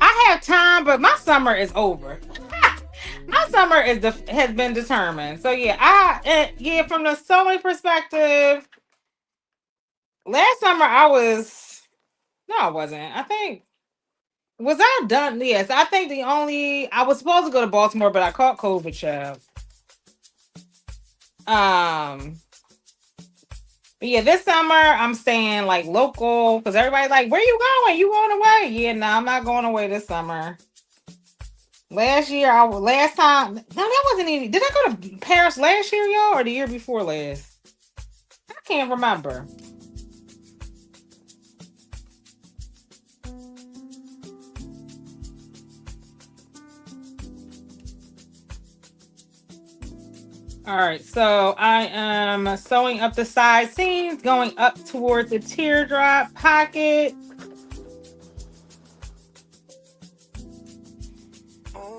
I have time, but my summer is over. My summer has been determined. So yeah, from the sewing perspective, last summer I wasn't. I think was I done? Yes, I think I was supposed to go to Baltimore, but I caught COVID, child. Um, but yeah, this summer I'm staying like local because everybody's like, "Where you going? You going away?" Yeah, no, I'm not going away this summer. Last time, no, that wasn't even. Did I go to Paris last year, y'all, or the year before last? I can't remember. All right, so I am sewing up the side seams, going up towards the teardrop pocket.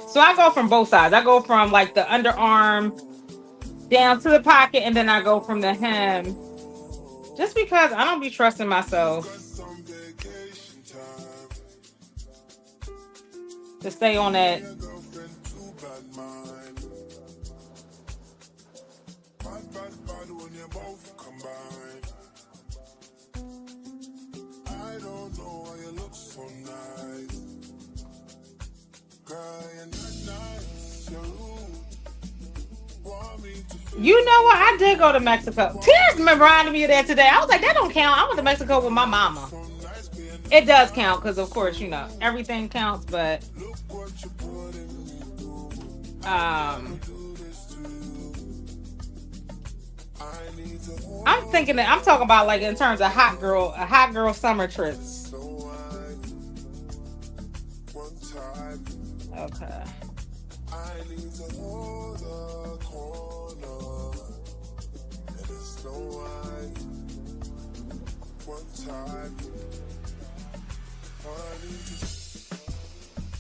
So I go from both sides. I go from like the underarm down to the pocket, and then I go from the hem. Just because I don't be trusting myself to stay on that. You know what? I did go to Mexico. Tears reminded me of that today. I was like, that don't count. I went to Mexico with my mama. It does count because, of course, everything counts. But I'm talking about like in terms of a hot girl summer trips. Okay.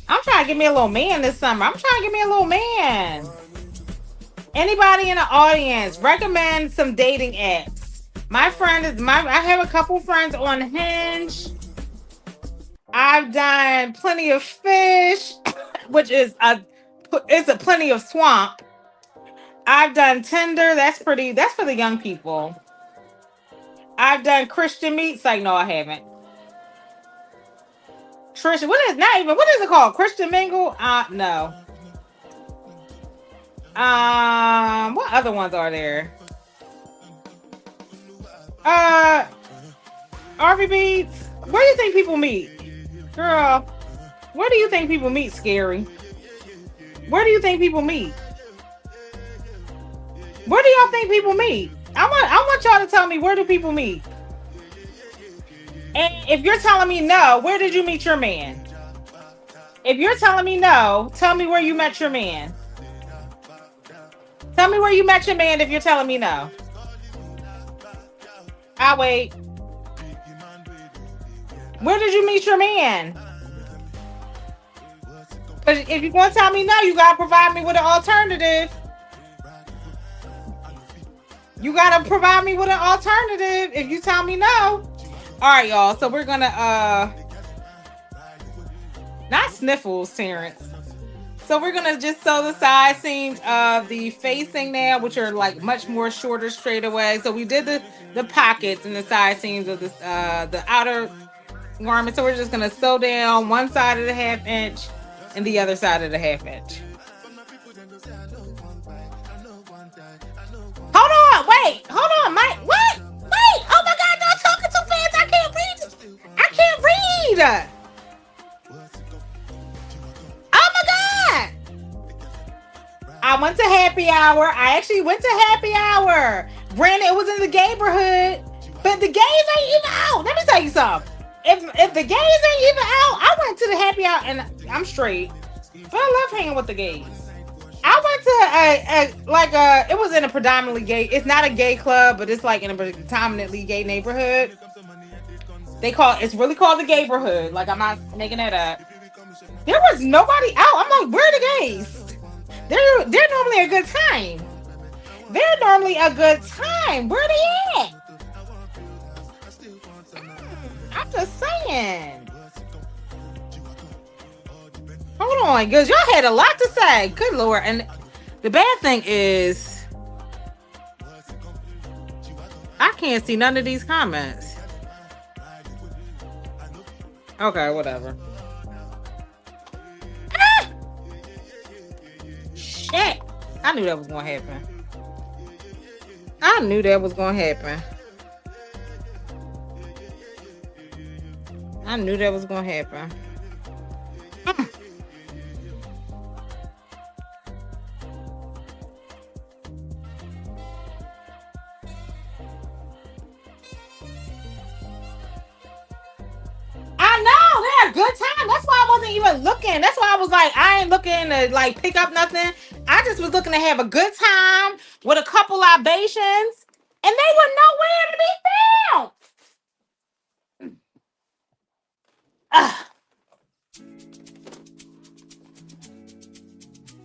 I'm trying to get me a little man this summer. I'm trying to get me a little man. Anybody in the audience recommend some dating apps? My friend is my. I have a couple friends on Hinge. I've done plenty of fish, which is a plenty of swamp. I've done Tinder. That's pretty. That's for the young people. I've done Christian meets. Like, no, I haven't. Trisha, what is not even what is it called? Christian Mingle? No. What other ones are there? Uh, RV Beats. Where do you think people meet, girl? Where do you think people meet? Scary. Where do you think people meet? Where do y'all think people meet? I want y'all to tell me, where do people meet? And if you're telling me no, where did you meet your man? If you're telling me no, tell me where you met your man. Tell me where you met your man if you're telling me no. I'll wait. Where did you meet your man? But if you're going to tell me no, you got to provide me with an alternative. You got to provide me with an alternative if you tell me no. All right, y'all. So we're going to, not sniffles, Terrence. So we're going to just sew the side seams of the facing now, which are like much more shorter straight away. So we did the pockets and the side seams of the outer garment. So we're just going to sew down one side of the 1/2 inch and the other side of the 1/2 inch. Hold on, Mike. What? Wait, oh my God, y'all talking too fast. I can't read. I can't read. Oh my God. I went to happy hour. I actually went to happy hour. Granted, it was in the neighborhood, but the gays ain't even out. Let me tell you something. If the gays ain't even out, I went to the happy hour and I'm straight. But I love hanging with the gays. I went to it was in a predominantly gay. It's not a gay club, but it's like in a predominantly gay neighborhood. It's really called the Gayborhood. Like, I'm not making that up. There was nobody out. I'm like, where are the gays? They're normally a good time. They're normally a good time. Where they at? I'm just saying. Hold on, because y'all had a lot to say. Good Lord. And the bad thing is, I can't see none of these comments. Okay, whatever. Ah! Shit. I knew that was going to happen. I knew that was going to happen. I knew that was going to happen. I know, they're a good time. That's why I wasn't even looking. That's why I was like, I ain't looking to like pick up nothing. I just was looking to have a good time with a couple libations, and they were nowhere to be found.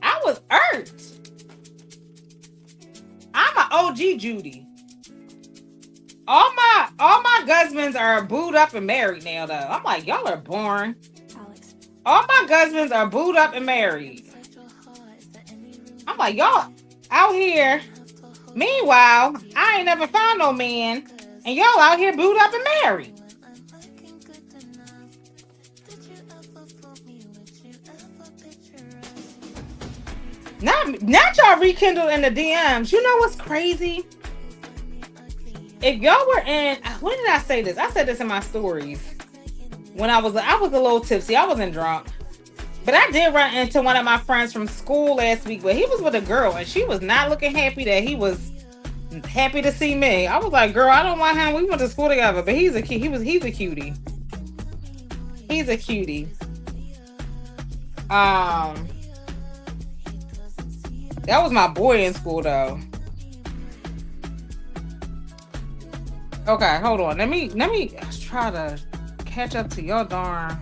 I was irked. I'm an OG Judy. All my husbands are booed up and married now, though. I'm like, y'all are boring. All my husbands are booed up and married. I'm like, y'all out here. Meanwhile, I ain't never found no man, and y'all out here booed up and married. Not y'all rekindle in the DMs. You know what's crazy? If y'all were in, when did I say this? I said this in my stories. When I was a little tipsy. I wasn't drunk. But I did run into one of my friends from school last week, but he was with a girl and she was not looking happy that he was happy to see me. I was like, girl, I don't want him. We went to school together, but he's a cutie. He's a cutie. That was my boy in school though. Okay, hold on. Let me try to catch up to your darn.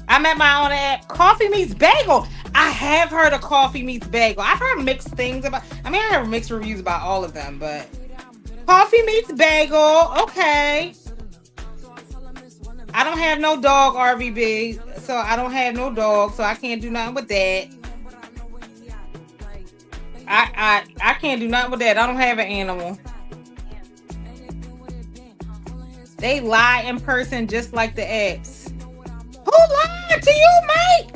I'm at my own app. Coffee meets bagel. I have heard of coffee meets bagel. I've heard mixed things about. I mean, I have mixed reviews about all of them, but Coffee meets bagel. Okay. I don't have no dog, RVB. So I don't have no dog. So I can't do nothing with that. I can't do nothing with that. I don't have an animal. They lie in person just like the apps. Who lied to you, Mike?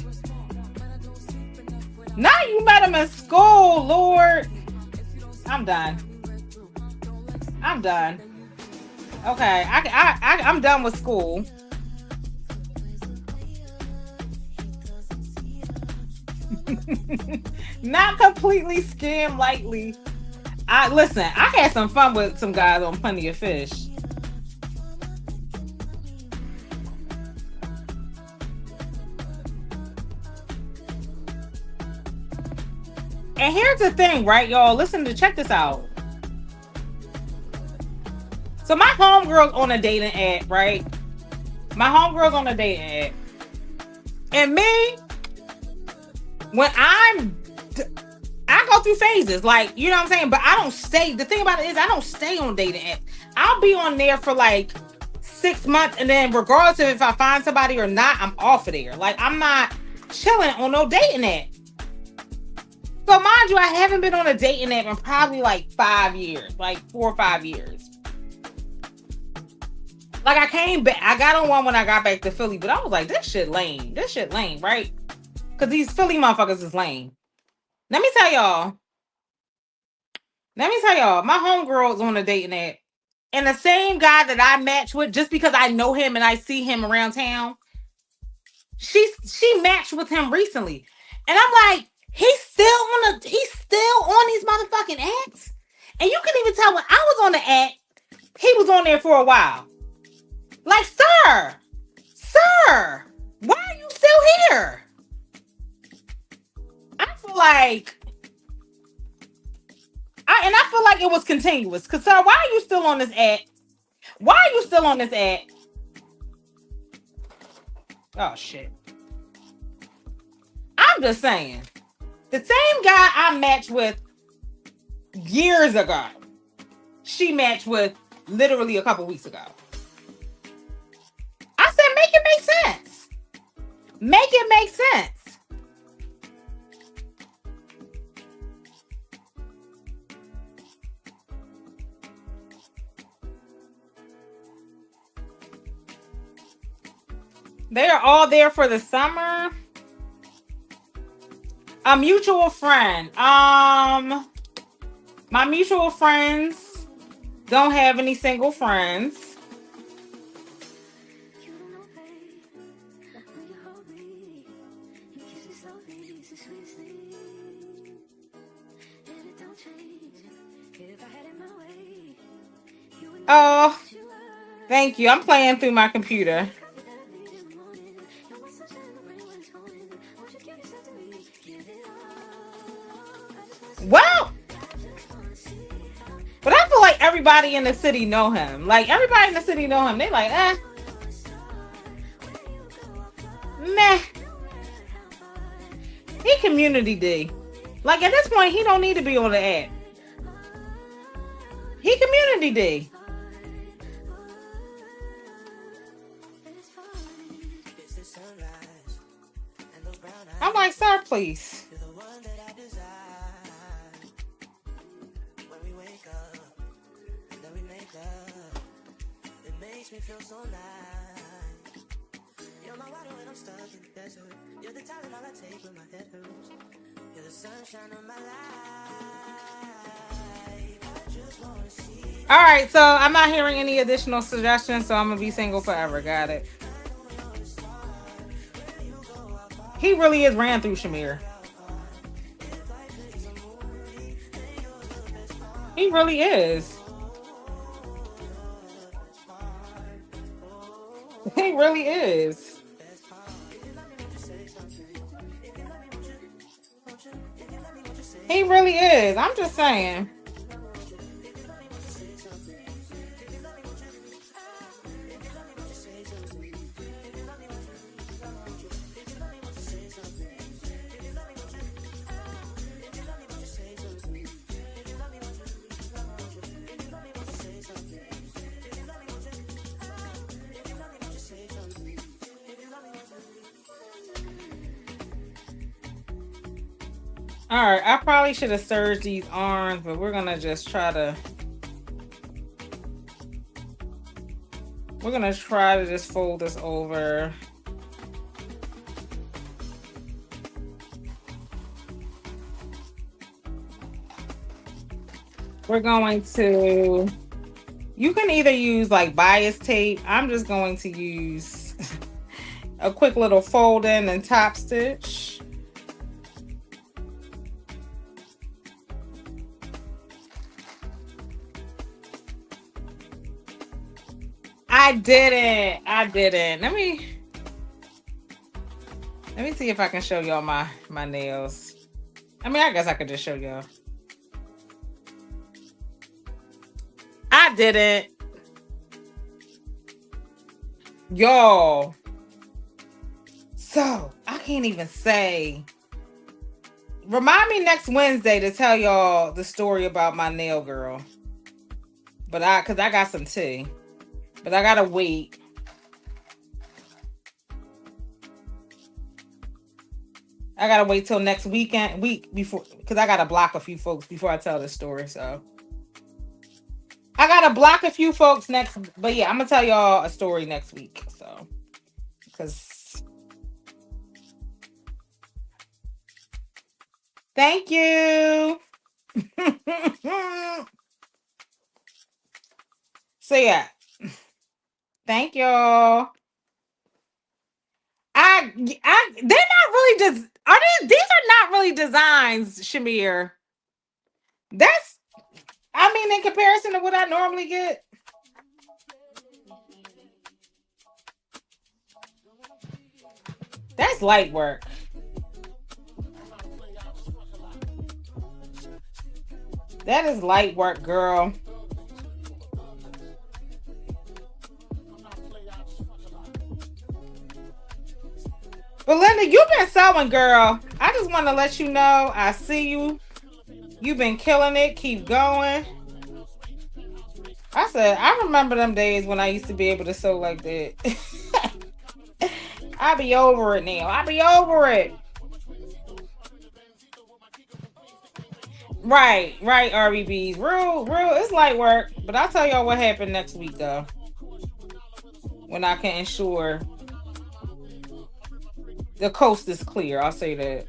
Now you met him in school, Lord. I'm done. I'm done. Okay, I'm done with school. Not completely scam lightly. Listen, I had some fun with some guys on Plenty of Fish. And here's the thing, right, y'all? Listen to check this out. So my homegirl's on a dating app, right? My homegirl's on a dating app. And me, when I go through phases, like, you know what I'm saying? But I don't stay. The thing about it is I don't stay on dating apps. I'll be on there for like 6 months, and then regardless of if I find somebody or not, I'm off of there. Like, I'm not chilling on no dating app. So mind you, I haven't been on a dating app in probably like 5 years, like 4 or 5 years. Like, I came back, I got on one when I got back to Philly, but I was like, this shit lame, right? Because these Philly motherfuckers is lame. Let me tell y'all, my homegirl's on a dating app, and the same guy that I match with, just because I know him and I see him around town, she matched with him recently. And I'm like, he's still on these motherfucking apps. And you can even tell when I was on the app, he was on there for a while. Like, sir, why are you still here? I feel like it was continuous. Cause sir, why are you still on this app? Oh shit. I'm just saying. The same guy I matched with years ago, she matched with literally a couple weeks ago. I said, make it make sense. Make it make sense. They are all there for the summer. A mutual friend. My mutual friends don't have any single friends. Oh, thank you. I'm playing through my computer. Well, but I feel like everybody in the city know him. Like, everybody in the city know him. They like, meh. He community D. Like, at this point, he don't need to be on the app. He community D. I'm like, sir, please. Me feel so nice. You're my water when I'm stuck in the desert. You're the talent all I take when my head hurts. You're the sunshine of my life. I just wanna see. All right, so I'm not hearing any additional suggestions, so I'm gonna be single forever. Got it. He really is ran through Shamir. He really is. He really is. He really is. I'm just saying. All right, I probably should have serged these arms, but we're gonna just try to. We're gonna try to just fold this over. We're going to. You can either use like bias tape. I'm just going to use a quick little fold in and top stitch. I didn't. I didn't. Let me see if I can show y'all my nails. I mean, I guess I could just show y'all. I didn't. Y'all. So, I can't even say. Remind me next Wednesday to tell y'all the story about my nail girl. Cause I got some tea. But I gotta wait. I gotta wait till next week before, because I gotta block a few folks before I tell this story. So I gotta block a few folks next, but yeah, I'm gonna tell y'all a story next week. So, because thank you. So yeah, thank y'all. They're not really just are these are not really designs, Shamir. That's I mean, in comparison to what I normally get. That's light work. That is light work, girl. Belinda, you've been sewing, girl. I just want to let you know I see you. You've been killing it. Keep going. I remember them days when I used to be able to sew like that. I be over it now. I be over it. Right, RBBs. Real, it's light work. But I'll tell y'all what happened next week, though. When I can ensure the coast is clear. I'll say that.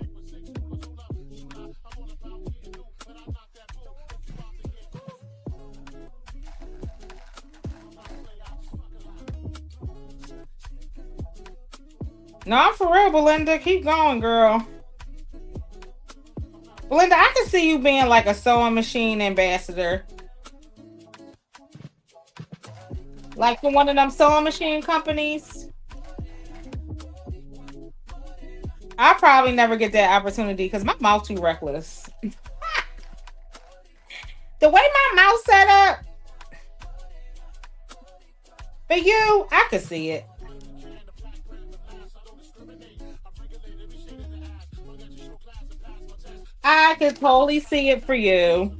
No, I'm for real, Belinda. Keep going, girl. Belinda, I can see you being like a sewing machine ambassador. Like for one of them sewing machine companies. I probably never get that opportunity because my mouth too reckless. The way my mouth set up. But you, I could see it. I could totally see it for you.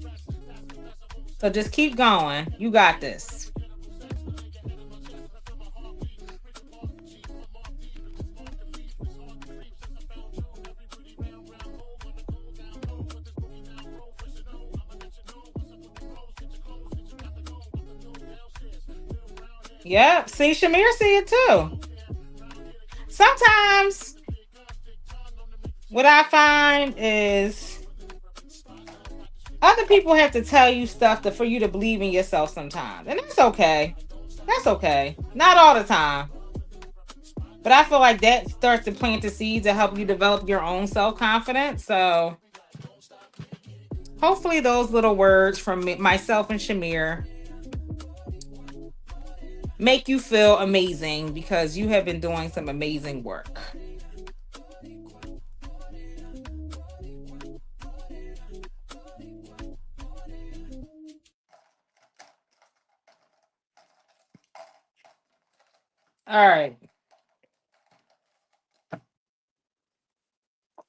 So just keep going. You got this. Yep. See, Shamir see it too. Sometimes what I find is other people have to tell you stuff for you to believe in yourself sometimes. And that's okay. That's okay. Not all the time. But I feel like that starts to plant the seeds to help you develop your own self-confidence. So hopefully those little words from myself and Shamir make you feel amazing because you have been doing some amazing work. All right.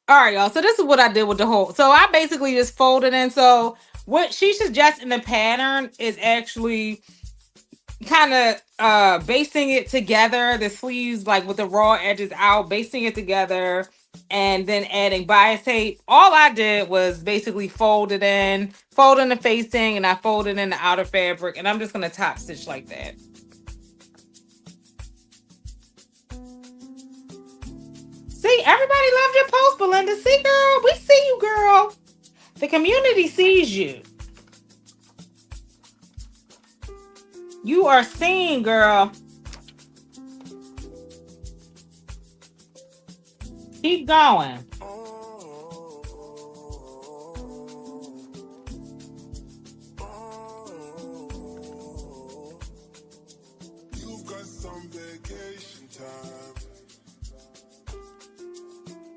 All right, y'all. So this is what I did with the whole. So I basically just folded in. So what she suggests in the pattern is actually kind of basting it together, the sleeves like with the raw edges out, basting it together and then adding bias tape. All I did was basically fold it in, fold in the facing, and I folded in the outer fabric, and I'm just gonna top stitch like that. See, everybody loved your post, Belinda. See, girl, we see you, girl. The community sees you. You are seen, girl. Keep going. You've got some vacation time.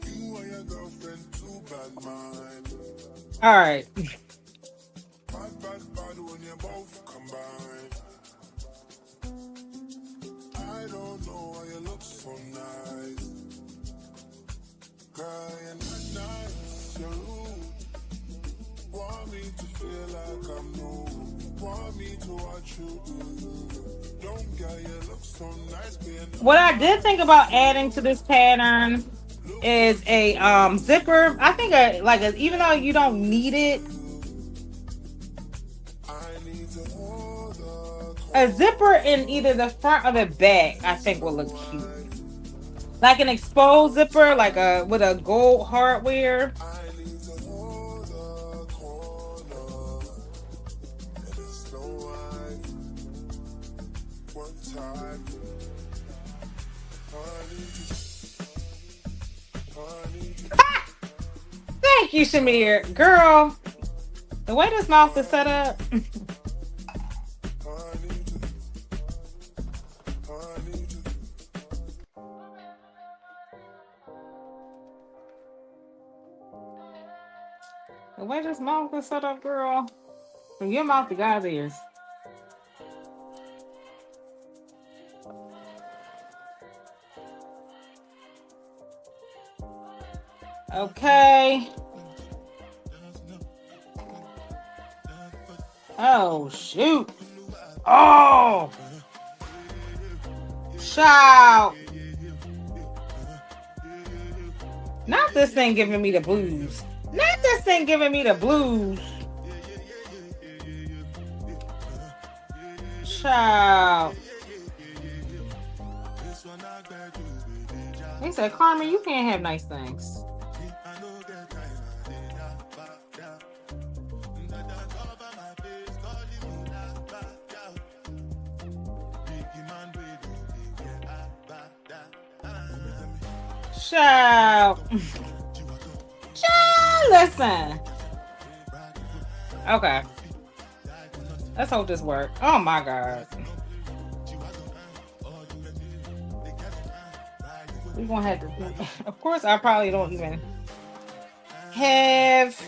You and your girlfriend too bad mind. All right. Bad when you both combine. I don't know why you look so nice. Girl, you're not nice, you're rude. Want me to feel like I'm new. Want me to watch you do. Don't get you look so nice being. What I did think about adding to this pattern is a zipper. I think even though you don't need it, a zipper in either the front or the back I think will look cute. Like an exposed zipper, like with a gold hardware. Thank you, Shamir. Girl, the way this mouth is set up. The way this mouth is set up, girl. From your mouth to God's ears. Okay. Oh, shoot. Oh. Shout. Not this thing giving me the blues. Not this thing giving me the blues. Child. He said, Carmen, you can't have nice things. Child. Child, listen. Okay. Let's hope this works. Oh my God. We're gonna have to. Of course, I probably don't even have.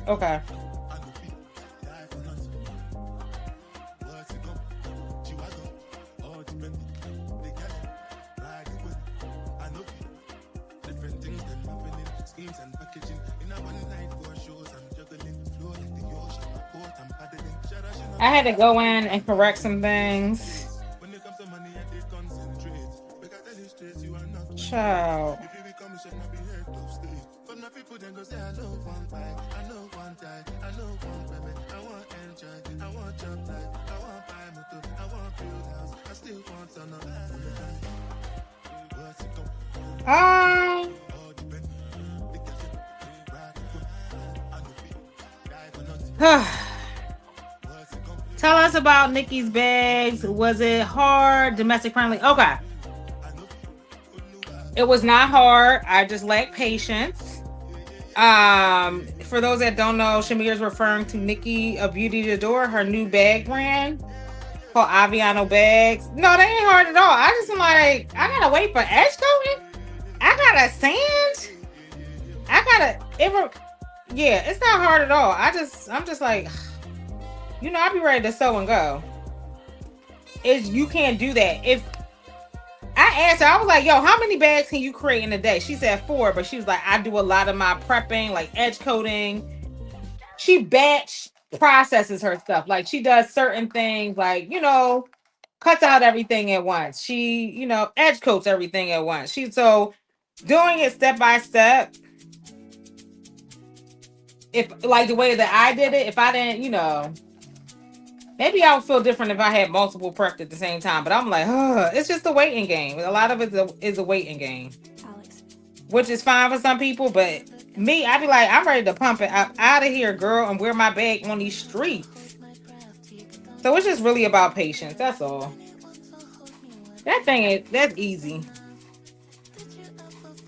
Okay. I had to go in and correct some things. Child. Tell us about Nikki's bags. Was it hard? Domestic friendly? Okay. It was not hard. I just lacked patience. For those that don't know, Shamir is referring to Nikki of Beauty to Door, her new bag brand called Aviano bags. No, they ain't hard at all. I just am like, I gotta wait for edge coating. I gotta sand. I gotta yeah, it's not hard at all. I'm just like, I be ready to sew and go. Is you can't do that. If I asked her, I was like, yo, how many bags can you create in a day? She said 4, but she was like, I do a lot of my prepping, like edge coating. She batch processes her stuff. Like she does certain things, like, cuts out everything at once. She, edge coats everything at once. So doing it step by step, if like the way that I did it, if I didn't, maybe I would feel different if I had multiple prepped at the same time. But I'm like, it's just a waiting game. A lot of it is a waiting game, which is fine for some people. But me, I be like, I'm ready to pump it out of here, girl, and wear my bag on these streets. So it's just really about patience. That's all. That's easy.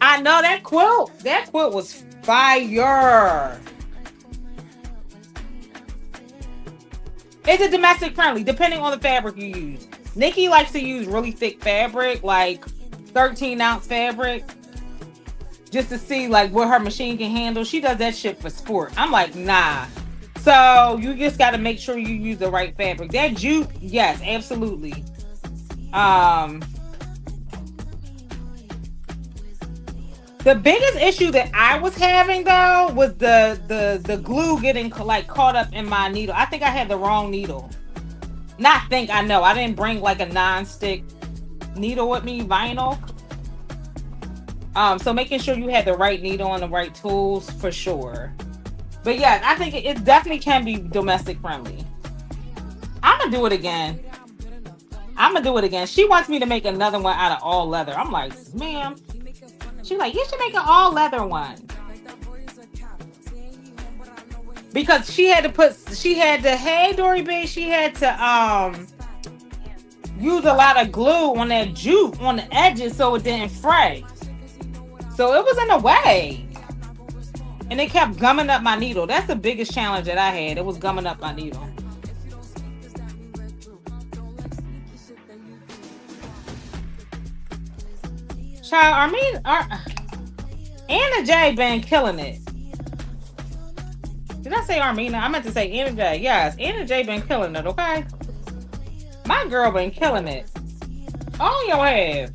I know that quilt. That quilt was fire. Is it domestic friendly? Depending on the fabric you use. Nikki likes to use really thick fabric, like 13-ounce fabric, just to see like what her machine can handle. She does that shit for sport. I'm like, nah. So you just got to make sure you use the right fabric. That jute, yes, absolutely. The biggest issue that I was having though was the glue getting like caught up in my needle. I think I had the wrong needle. Not think, I know. I didn't bring like a non-stick needle with me, vinyl. So making sure you had the right needle and the right tools for sure. But yeah, I think it definitely can be domestic friendly. I'm gonna do it again. She wants me to make another one out of all leather. I'm like, ma'am. She's like, you should make an all leather one. Because she had to, hey Dory B, she had to use a lot of glue on that jute on the edges so it didn't fray. So it was in the way. And it kept gumming up my needle. That's the biggest challenge that I had. It was gumming up my needle. Child, Anna J been killing it. Did I say Armina? I meant to say Anna J. Yes, Anna J been killing it, okay? My girl been killing it. On your head.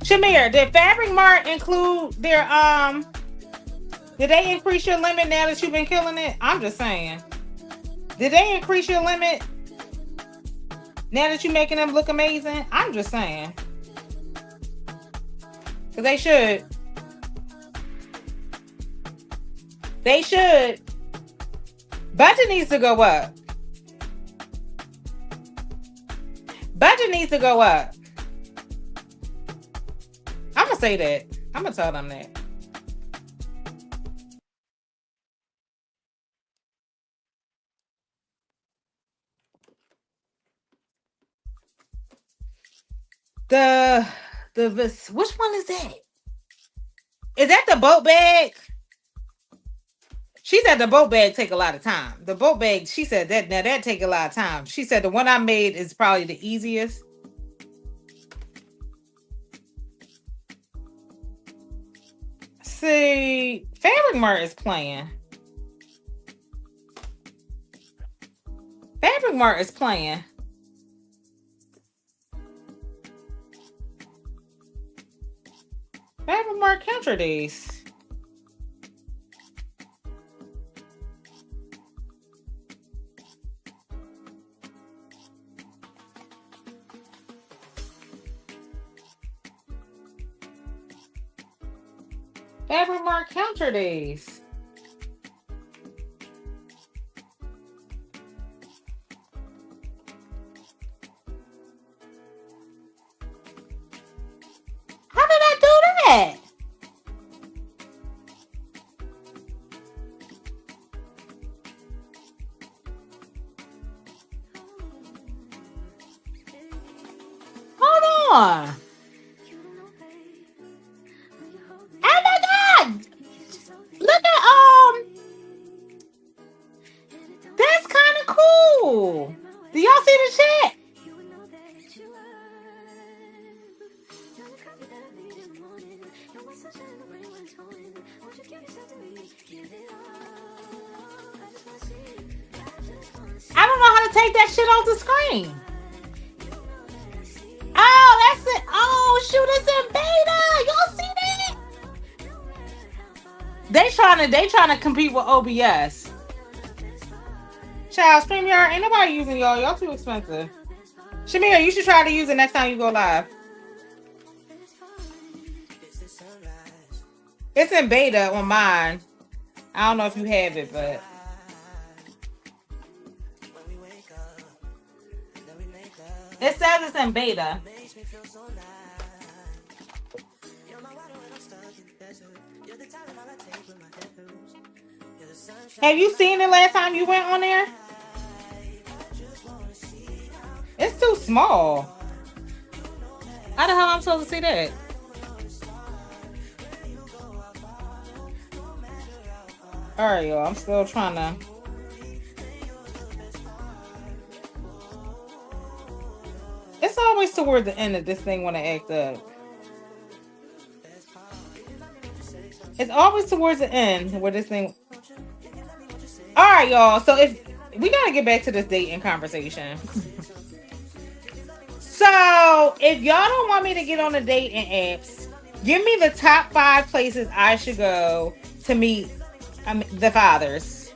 Shamir, did Fabric Mart include their did they increase your limit now that you've been killing it? I'm just saying. Did they increase your limit now that you're making them look amazing? I'm just saying. Because they should. They should. Budget needs to go up. Budget needs to go up. I'm going to say that. I'm going to tell them that. Which one is that? Is that the boat bag? She said the boat bag take a lot of time. The boat bag, she said that take a lot of time. She said the one I made is probably the easiest. See, Fabric Mart is playing. Fabric Mart is playing. Fabric Mart counter days. Fabric Mart counter days. How did I do that? Hold on. Oh my God, see the chat? I don't know how to take that shit off the screen. Oh, that's it. Oh, shoot, it's in beta. Y'all see that? They trying to compete with OBS. Child, StreamYard, ain't nobody using y'all. Y'all too expensive. Shamir, you should try to use it next time you go live. It's in beta on mine. I don't know if you have it, but it says it's in beta. Have you seen it last time you went on there? It's too small. How the hell am I supposed to see that? All right, y'all. I'm still trying to. It's always toward the end that this thing want to act up. It's always towards the end where this thing. All right, y'all. So if we gotta get back to this dating conversation. So if y'all don't want me to get on the dating apps, give me the top 5 places I should go to meet the fathers.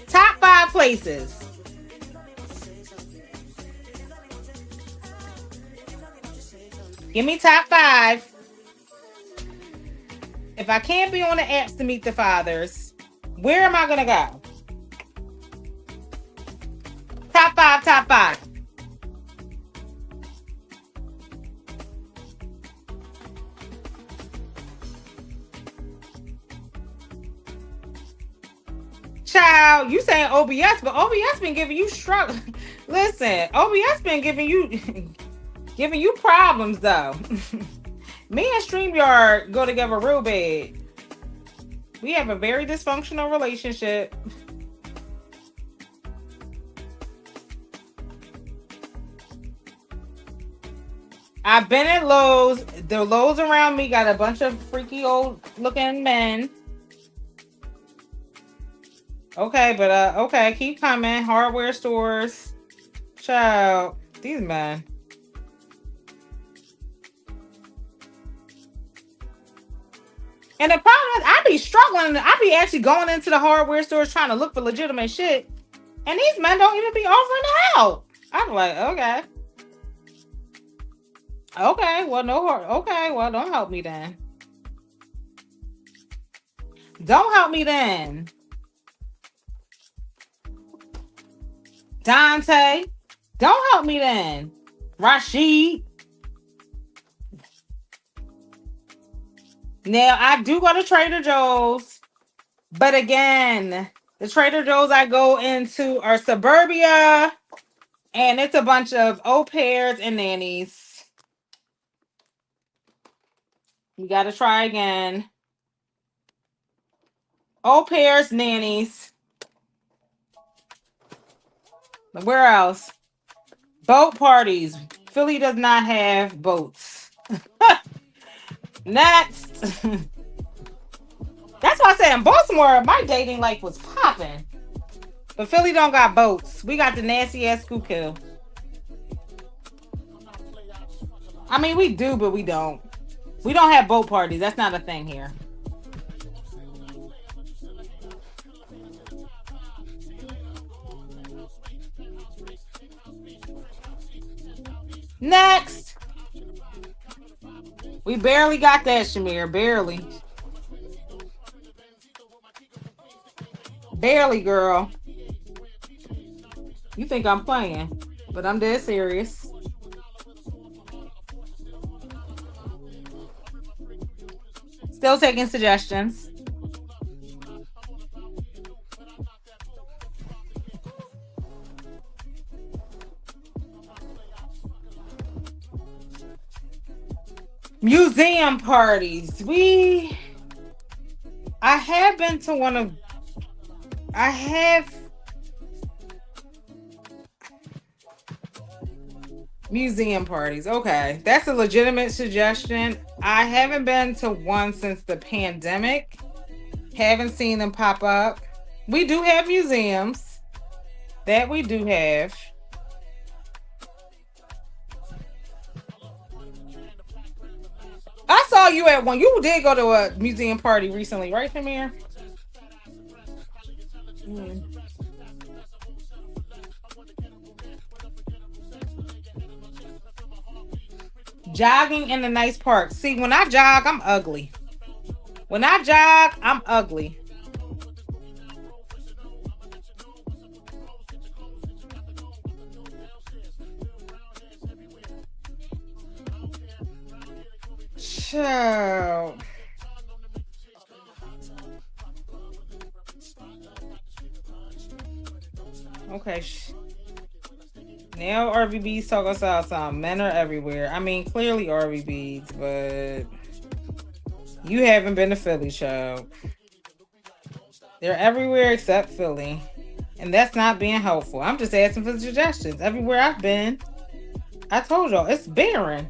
Top 5 places. Give me top 5. If I can't be on the apps to meet the fathers, where am I gonna go? Top 5, top 5. Child, you saying OBS, but OBS been giving you struggle. Listen, OBS been giving you problems though. Me and StreamYard go together real bad. We have a very dysfunctional relationship. I've been at Lowe's. The Lowe's around me got a bunch of freaky old looking men. Okay, but okay, keep coming. Hardware stores. Child, these men. And the problem is, I be struggling. I be actually going into the hardware stores trying to look for legitimate shit. And these men don't even be offering to help. I'm like, okay. Okay, well, okay, well, don't help me then. Don't help me then. Dante, don't help me then. Rashid. Now, I do go to Trader Joe's. But again, the Trader Joe's I go into are suburbia. And it's a bunch of au pairs and nannies. You got to try again. Au pairs, nannies. Where else? Boat parties. Philly does not have boats. Next. That's why I said in Baltimore, my dating life was popping. But Philly don't got boats. We got the nasty ass Schuylkill. I mean, we do, but we don't. We don't have boat parties. That's not a thing here. Next. We barely got that, Shamir. Barely. Barely, girl. You think I'm playing, but I'm dead serious. Still taking suggestions. Museum parties. I have been to one of. I have. Museum parties. Okay. That's a legitimate suggestion. I haven't been to one since the pandemic. Haven't seen them pop up. We do have museums. That we do have. I saw you at one. You did go to a museum party recently, right, Shamir? Mm. Jogging in a nice park. See, when I jog, I'm ugly. When I jog, I'm ugly. Chill. Okay. Now RVB's talk us out some. Men are everywhere. I mean, clearly RVB's, but you haven't been to Philly, child. They're everywhere except Philly. And that's not being helpful. I'm just asking for suggestions. Everywhere I've been, I told y'all, it's barren.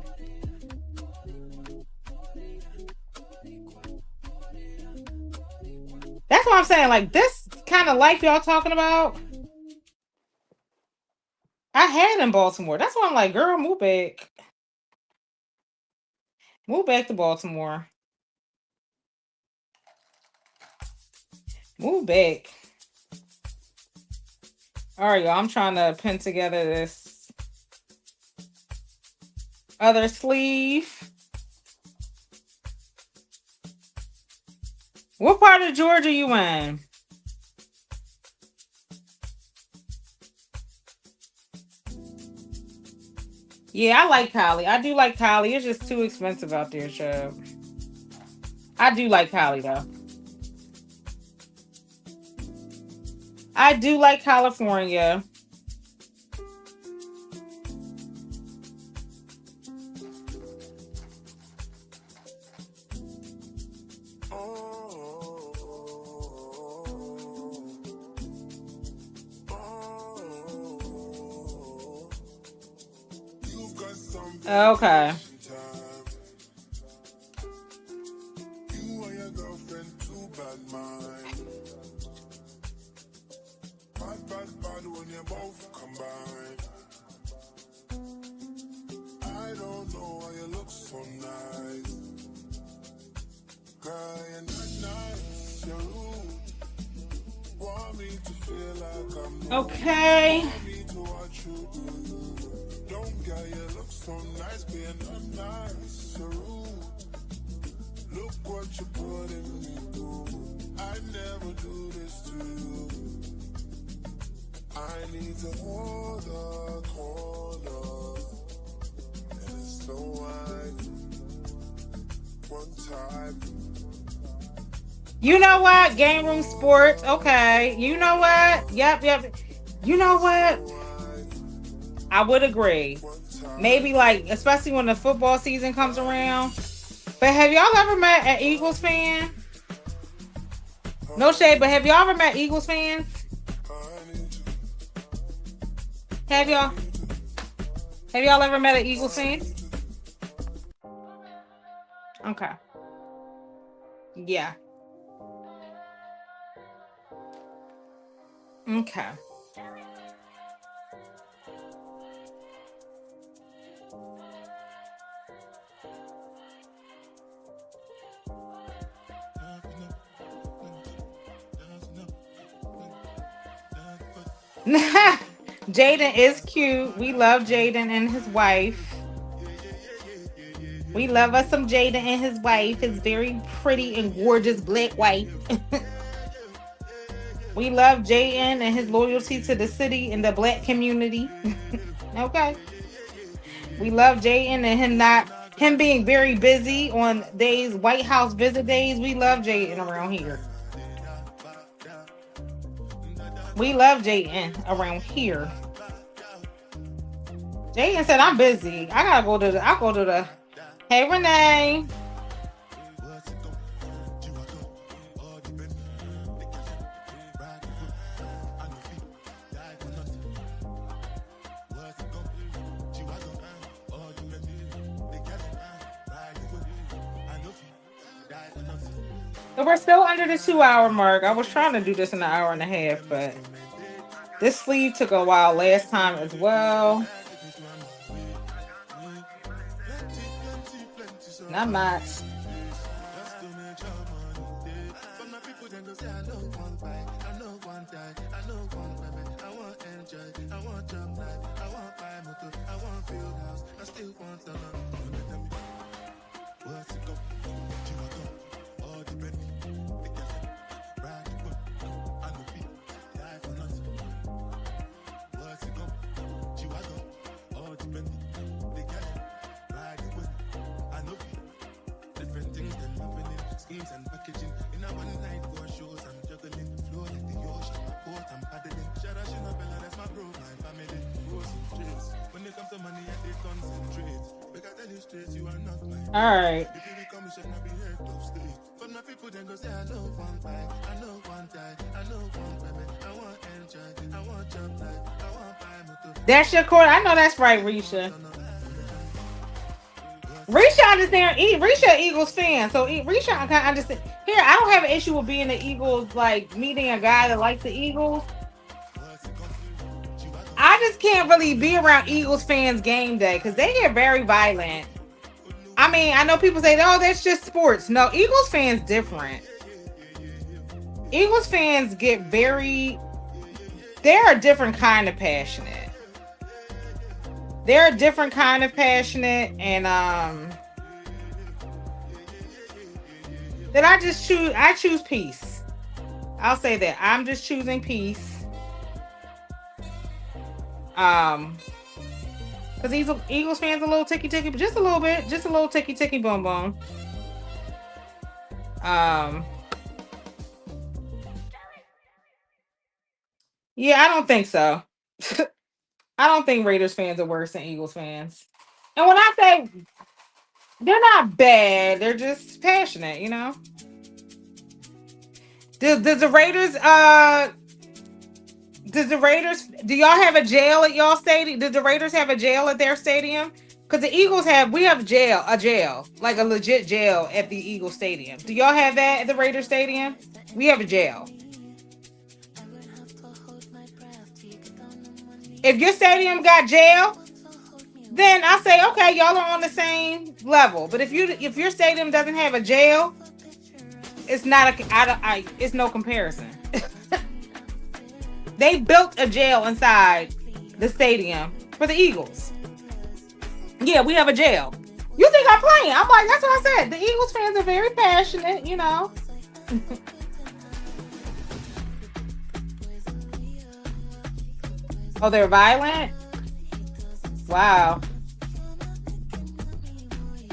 That's what I'm saying. Like, this kind of life y'all talking about, I had in Baltimore. That's why I'm like, girl, move back. Move back to Baltimore. Move back. All right, y'all. I'm trying to pin together this other sleeve. What part of Georgia you in? Yeah, I like Cali. I do like Cali. It's just too expensive out there, child. I do like Cali, though. I do like California. Okay. You and your girlfriend too bad, man. Bad when you both combine. I don't know why you look so nice. Girl, you're not nice, you're rude. Want me to feel like I'm Okay. want me to watch you do. Don't get you look so nice, being unnice, you're rude. Look what you putting me through. I never do this to you. I need to hold a corner. And it's no wine. One time. You know what? Game room sports. Okay. You know what? Yep. You know what? I would agree. Maybe like, especially when the football season comes around. But have y'all ever met an Eagles fan? No shade, but have y'all ever met Eagles fans? Have y'all? Have y'all ever met an Eagles fan? Okay. Yeah. Okay. Jaden is cute. We love Jaden and his wife. We love us some Jaden and his wife. His very pretty and gorgeous black wife. We love Jaden and his loyalty to the city and the black community. Okay. We love Jaden and him being very busy on days, White House visit days. We love Jaden around here. We love Jaden around here. Jaden said, I'm busy. I'll go to the Hey Renee. So we're still under the 2 hour mark. I was trying to do this in an hour and a half, but this sleeve took a while last time as well. Not much. Schemes and packaging in a one night for shows. I'm juggling flow like the ocean. My boat, I'm paddling. Shout out, Bella, that's my bro, my family. Frozen traits. When it comes to money, I they concentrate. Because I tell you straight, you are not my All right. if you become, you should not be heard of state. But my people then go say, I know one bike, I know one die, I know one women, I want enjoy, I want job life, I want buy motor. That's your court. I know that's right, Risha. Risha understand. Risha Eagles fan, so Risha I kind of understand. Here, I don't have an issue with being the Eagles, like meeting a guy that likes the Eagles. I just can't really be around Eagles fans game day because they get very violent. I mean, I know people say, "Oh, that's just sports." No, Eagles fans different. Eagles fans get very. They're a different kind of passionate. They're a different kind of passionate, and that I just choose. I choose peace. I'll say that I'm just choosing peace. Because Eagles fans a little ticky, but just a little bit, just a little ticky, boom, boom. Yeah, I don't think so. I don't think Raiders fans are worse than Eagles fans. And when I say they're not bad, they're just passionate, you know. Does the Raiders do y'all have a jail at y'all stadium? Does the Raiders have a jail at their stadium? Because the Eagles we have a jail, like a legit jail at the Eagles stadium. Do y'all have that at the Raiders stadium? We have a jail. If your stadium got jail, then I say, okay, y'all are on the same level. But if your stadium doesn't have a jail, it's not it's no comparison. They built a jail inside the stadium for the Eagles. Yeah, we have a jail. You think I'm playing? I'm like, that's what I said. The Eagles fans are very passionate, you know. Oh, they're violent? Wow.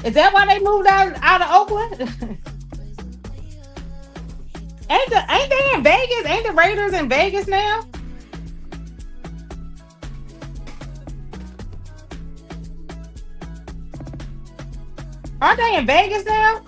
Is that why they moved out of Oakland? Ain't they in Vegas? Ain't the Raiders in Vegas now? Aren't they in Vegas now?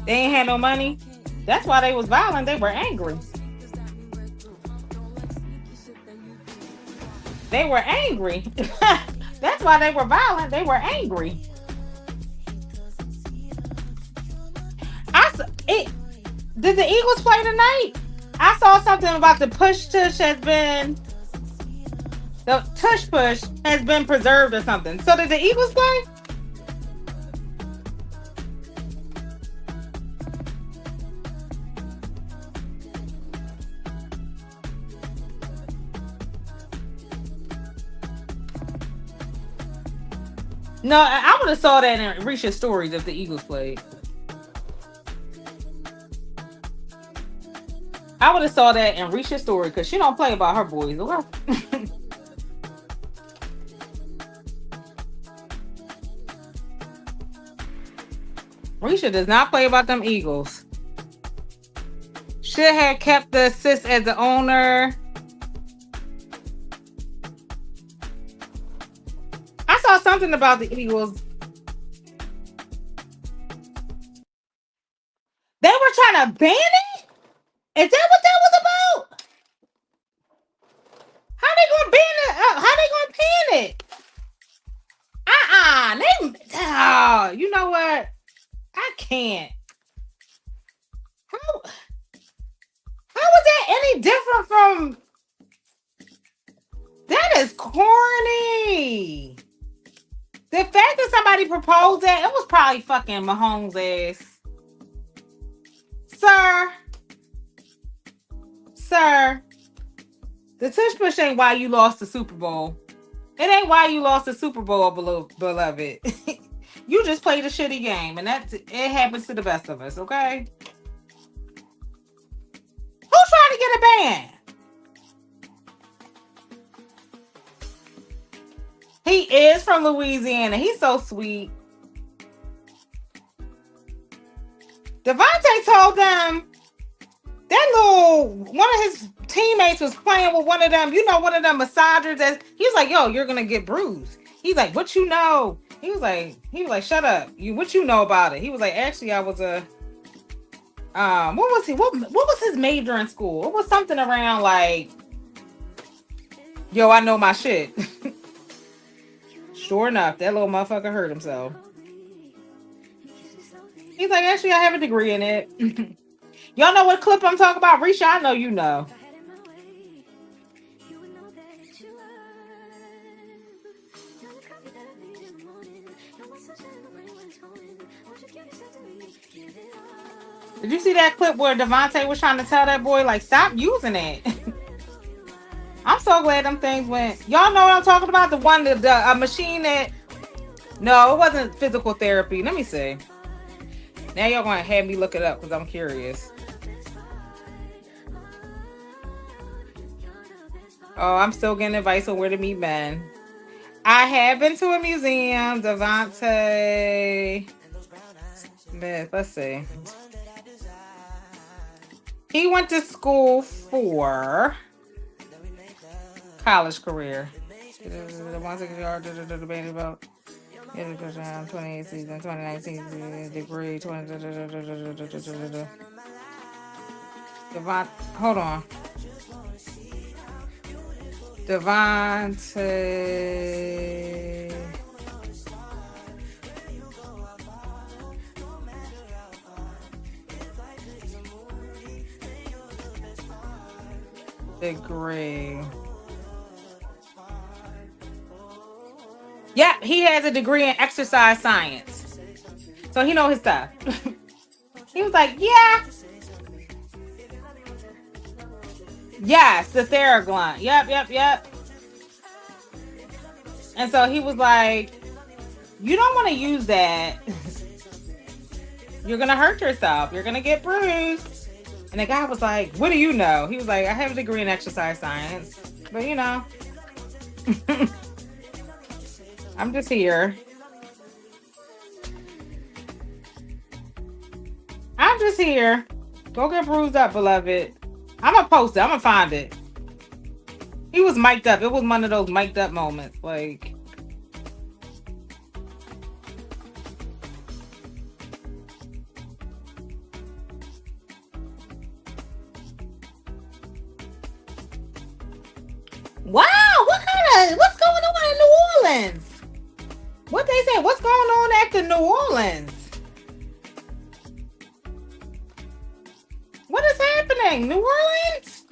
They ain't had no money. That's why they was violent. They were angry. They were angry. That's why they were violent. They were angry. Did the Eagles play tonight? I saw something about the tush push has been preserved or something. So did the Eagles play? No, I would have saw that in Risha's stories if the Eagles played. I would have saw that in Risha's story because she don't play about her boys. Okay? Alicia does not play about them Eagles. Should have kept the assist as the owner. I saw something about the Eagles. They were trying to ban it? Is that what that was about? How they gonna ban it? How they gonna ban it? You know what? I can't. How is that any different from? That is corny. The fact that somebody proposed that, it was probably fucking Mahomes' ass. Sir, the tush push ain't why you lost the Super Bowl. It ain't why you lost the Super Bowl, beloved. You just played a shitty game, and it happens to the best of us, okay? Who's trying to get a ban? He is from Louisiana. He's so sweet. Devontae told them that one of his teammates was playing with one of them, one of them massagers. He's like, yo, you're gonna get bruised. He's like, what you know? He was like, shut up. What you know about it? He was like, actually, I was a what was he? What was his major in school? It was something around like, yo, I know my shit. Sure enough, that little motherfucker hurt himself. He's like, actually, I have a degree in it. Y'all know what clip I'm talking about? Risha, I know you know. Did you see that clip where Devontae was trying to tell that boy, like, stop using it? I'm so glad them things went. Y'all know what I'm talking about? The one, the machine that... No, it wasn't physical therapy. Let me see. Now y'all going to have me look it up because I'm curious. Oh, I'm still getting advice on where to meet men. I have been to a museum. Devontae Smith. Let's see. He went to school for college career. The 160 about 28 season, 2019 degree, hold on. Devontae. Degree. Yeah, he has a degree in exercise science. So he knows his stuff. He was like, yeah. Yes, the Theraglon. Yep. And so he was like, you don't want to use that. You're going to hurt yourself. You're going to get bruised. And the guy was like, what do you know? He was like, I have a degree in exercise science. But, I'm just here. Go get bruised up, beloved. I'm going to post it. I'm going to find it. He was mic'd up. It was one of those mic'd up moments. Like... Wow, what's going on in New Orleans? What they say? What's going on at the New Orleans? What is happening? New Orleans?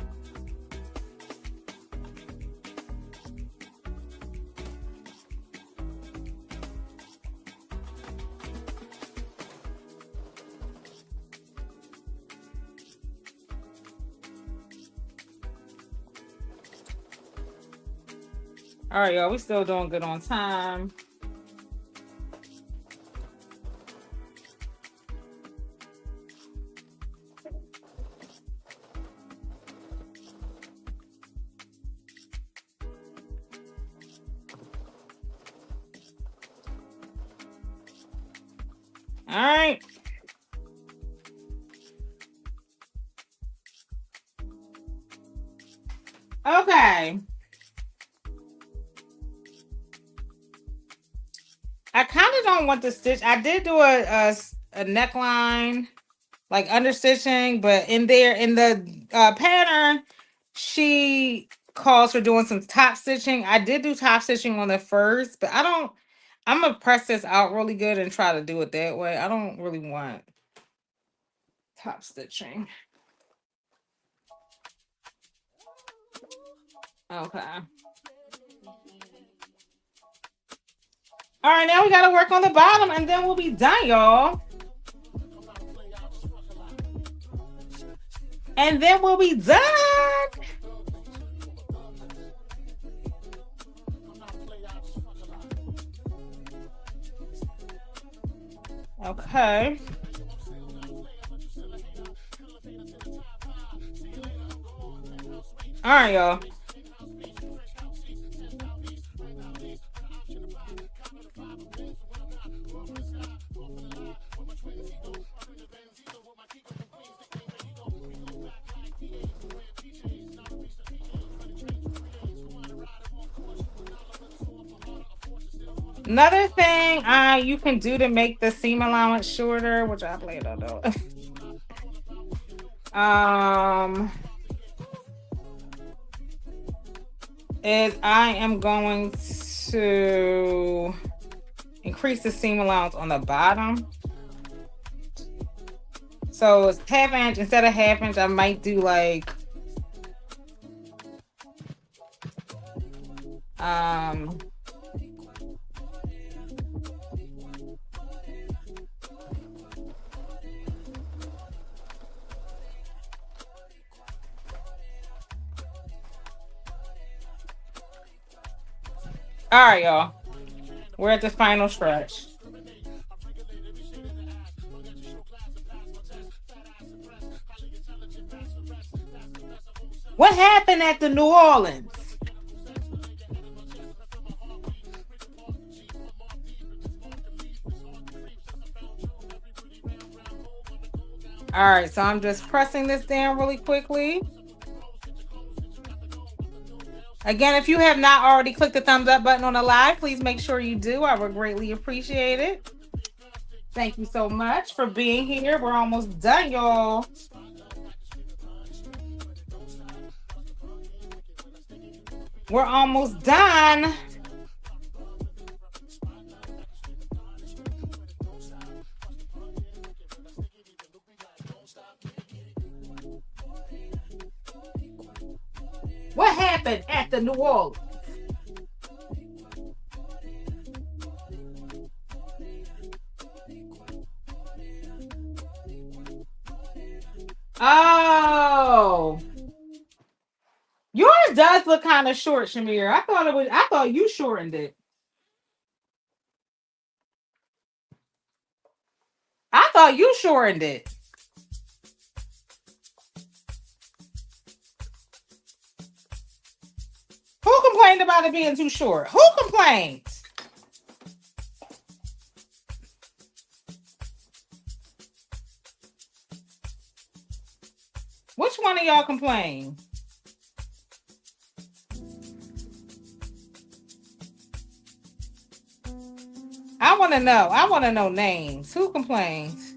All right, y'all. We still doing good on time. All right. Okay. I kind of don't want to stitch. I did do a neckline, like understitching, but in there in the pattern, she calls for doing some top stitching. I did do top stitching on the first, but I don't. I'm gonna press this out really good and try to do it that way. I don't really want top stitching. Okay. All right, now we gotta work on the bottom, and then we'll be done, y'all. And then we'll be done. Okay. All right, y'all. Another thing you can do to make the seam allowance shorter, which I played on though. Is I am going to increase the seam allowance on the bottom. So it's half inch. Instead of half inch, I might do like all right, y'all. We're at the final stretch. What happened at the New Orleans? All right, so I'm just pressing this down really quickly. Again, if you have not already clicked the thumbs up button on the live, please make sure you do. I would greatly appreciate it. Thank you so much for being here. We're almost done, y'all. We're almost done. What happened at the New Orleans? Oh, yours does look kind of short, Shamir. I thought you shortened it. I thought you shortened it. Who complained about it being too short? Who complained? Which one of y'all complained? I want to know. I want to know names. Who complains?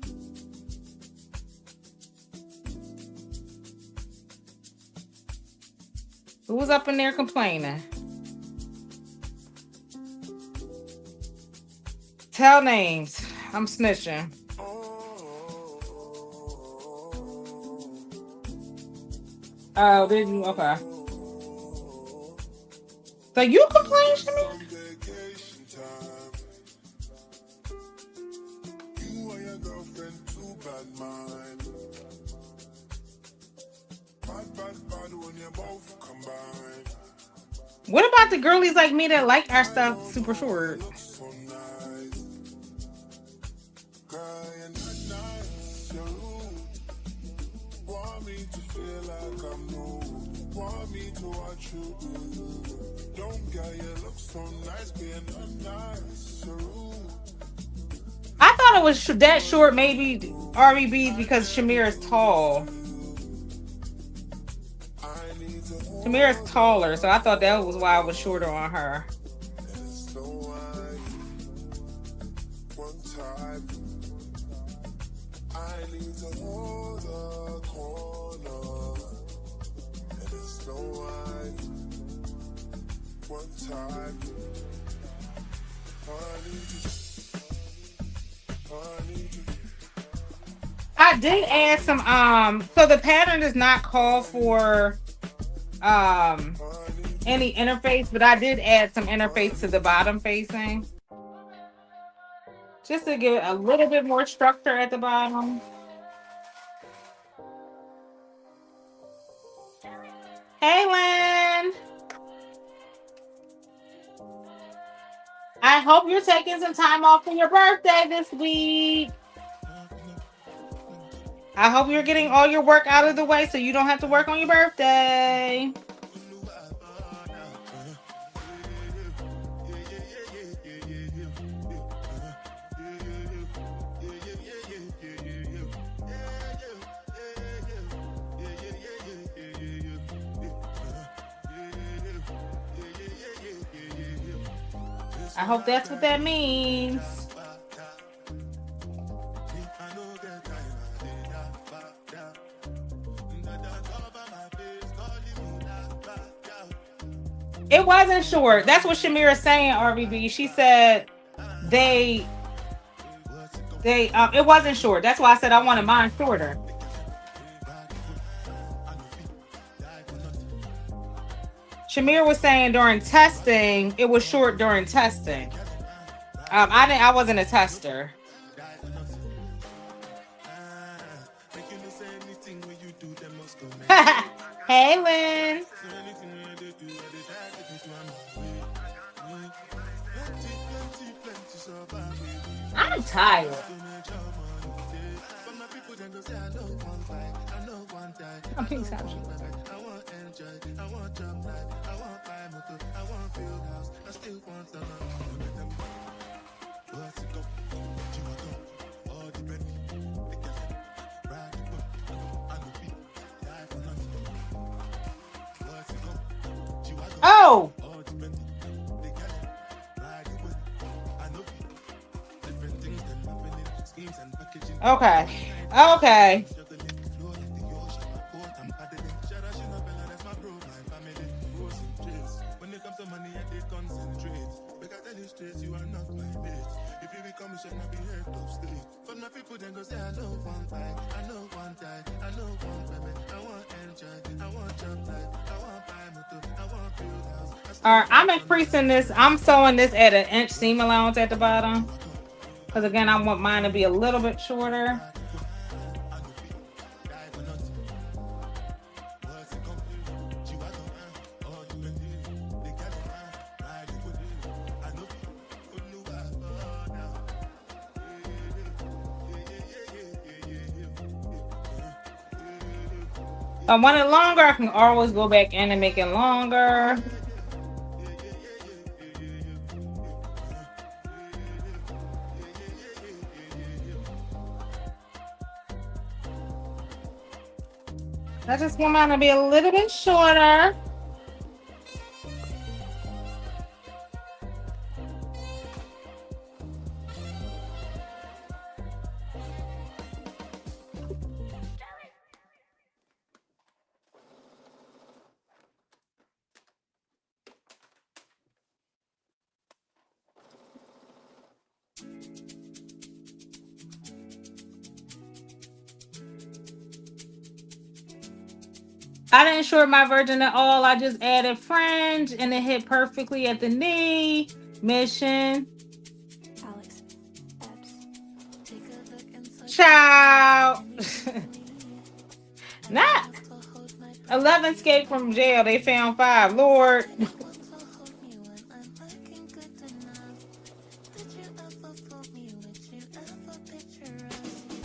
Who was up in there complaining? Tell names. I'm snitching. Oh, did you? Okay. So you complained to me? What about the girlies like me that like our stuff super short? I thought it was that short, maybe RBB because Shamir is tall. Shamir is taller, so I thought that was why I was shorter on her. One time, I need to hold the corner, and it's no wine. One time, I need you. I did add some so the pattern does not call for any interface, but I did add some interface to the bottom facing just to give it a little bit more structure at the bottom. Hey Lynn, I hope you're taking some time off for your birthday this week. I hope you're getting all your work out of the way so you don't have to work on your birthday. I hope that's what that means. It wasn't short. That's what Shamir is saying, RBB. She said it wasn't short. That's why I said I wanted mine shorter. Shamir was saying during testing, it was short during testing. I wasn't a tester. Hey, Lynn. I'm tired. I'm being savage. Oh! Okay. Okay. All right, I'm increasing this. I'm sewing this at an inch seam allowance at the bottom. Because again, I want mine to be a little bit shorter. If I want it longer, I can always go back in and make it longer. I just want mine to be a little bit shorter. I didn't short my virgin at all. I just added fringe and it hit perfectly at the knee. Mission. Ciao. Not 11 escaped from jail. They found 5. Lord.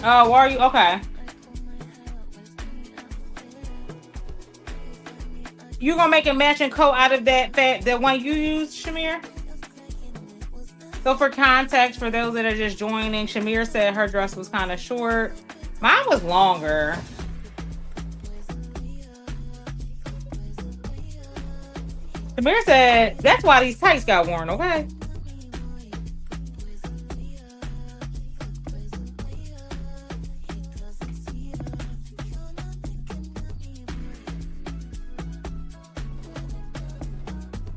Oh, are you? Okay. You gonna make a matching coat out of that one you used, Shamir? So for context, for those that are just joining, Shamir said her dress was kind of short. Mine was longer. Shamir said that's why these tights got worn. Okay.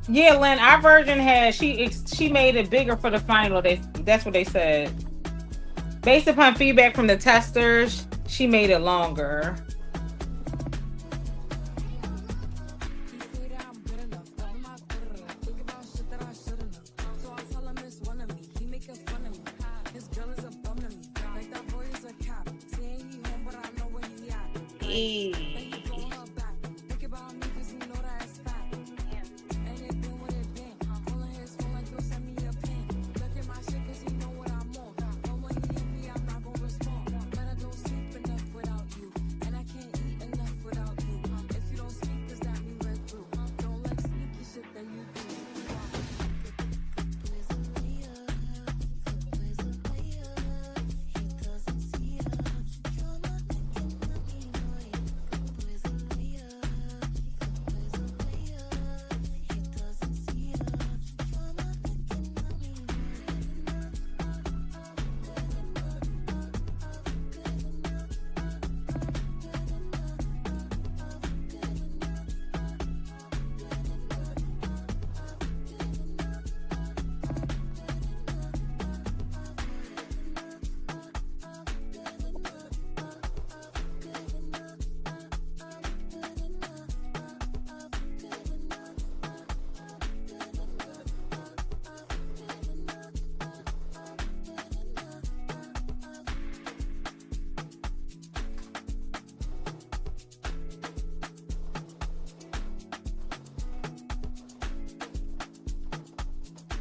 Yeah, Lynn, our version had she made it bigger for the final. That's what they said. Based upon feedback from the testers, she made it longer.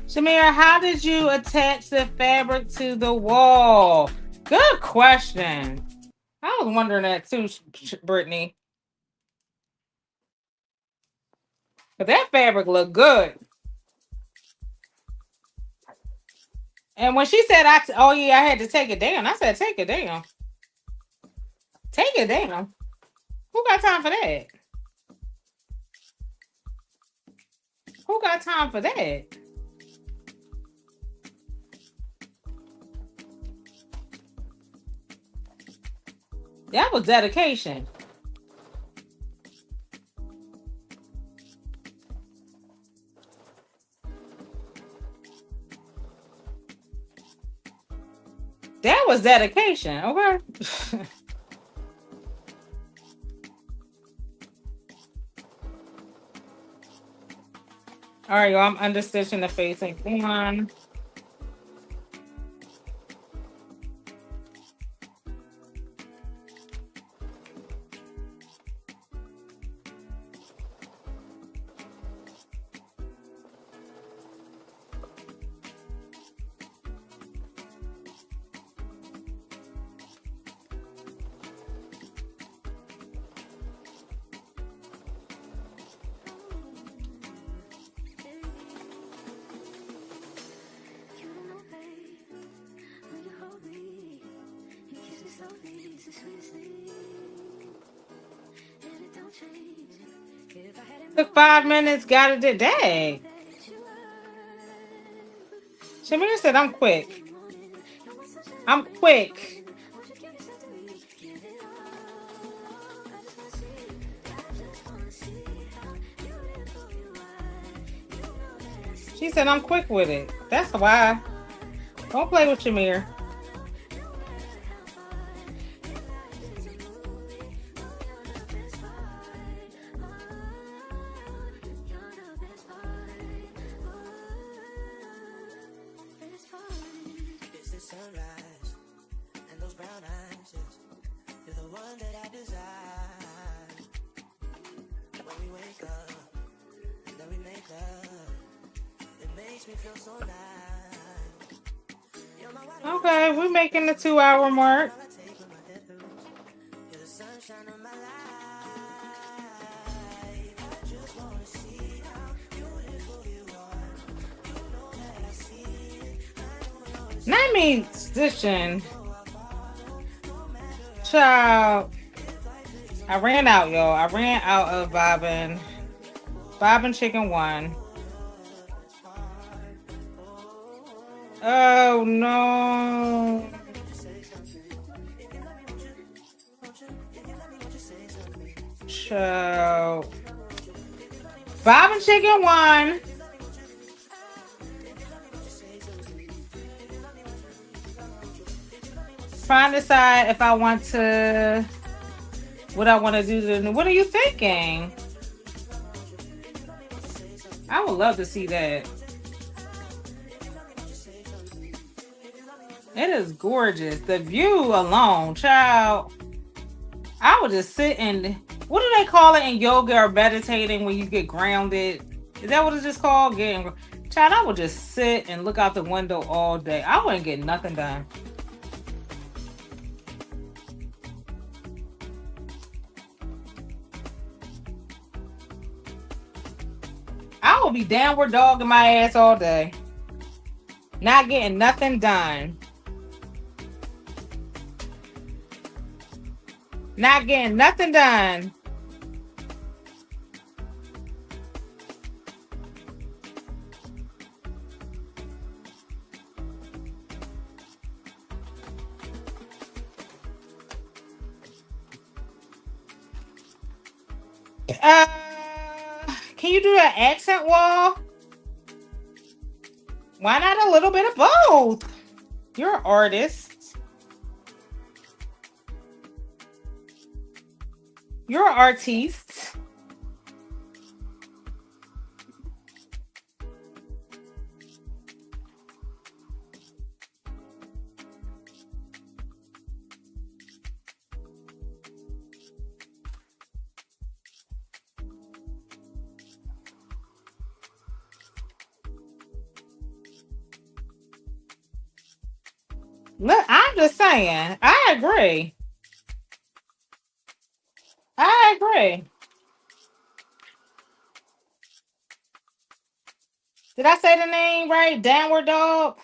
Shamir, how did you attach the fabric to the wall? Good question. I was wondering that too, Brittany. But that fabric looked good. And when she said, "Oh yeah, I had to take it down," I said, "Take it down. Take it down. Who got time for that? Who got time for that?" That was dedication. That was dedication. Okay. All right, y'all. I'm understitching the facing one. Took 5 minutes, got it today. Shamir said, "I'm quick. I'm quick." She said, "I'm quick with it." That's why. Don't play with Shamir. Okay, we're making the 2-hour mark. That means stitching. Child. I ran out, y'all. I ran out of bobbin. Bobbin chicken one. Oh no. So Bobbin chicken one. Trying to decide if I want to what I want to do to the, what are you thinking? I would love to see that. It is gorgeous. The view alone, child. I would just sit and what do they call it in yoga or meditating when you get grounded? Is that what it's just called? Getting child, I would just sit and look out the window all day. I wouldn't get nothing done. I will be downward dogging my ass all day. Not getting nothing done. Not getting nothing done. Can you do that accent wall? Why not a little bit of both? You're an artist. You're an artiste. Look, I'm just saying. I agree. I agree. Did I say the name right? Downward dog.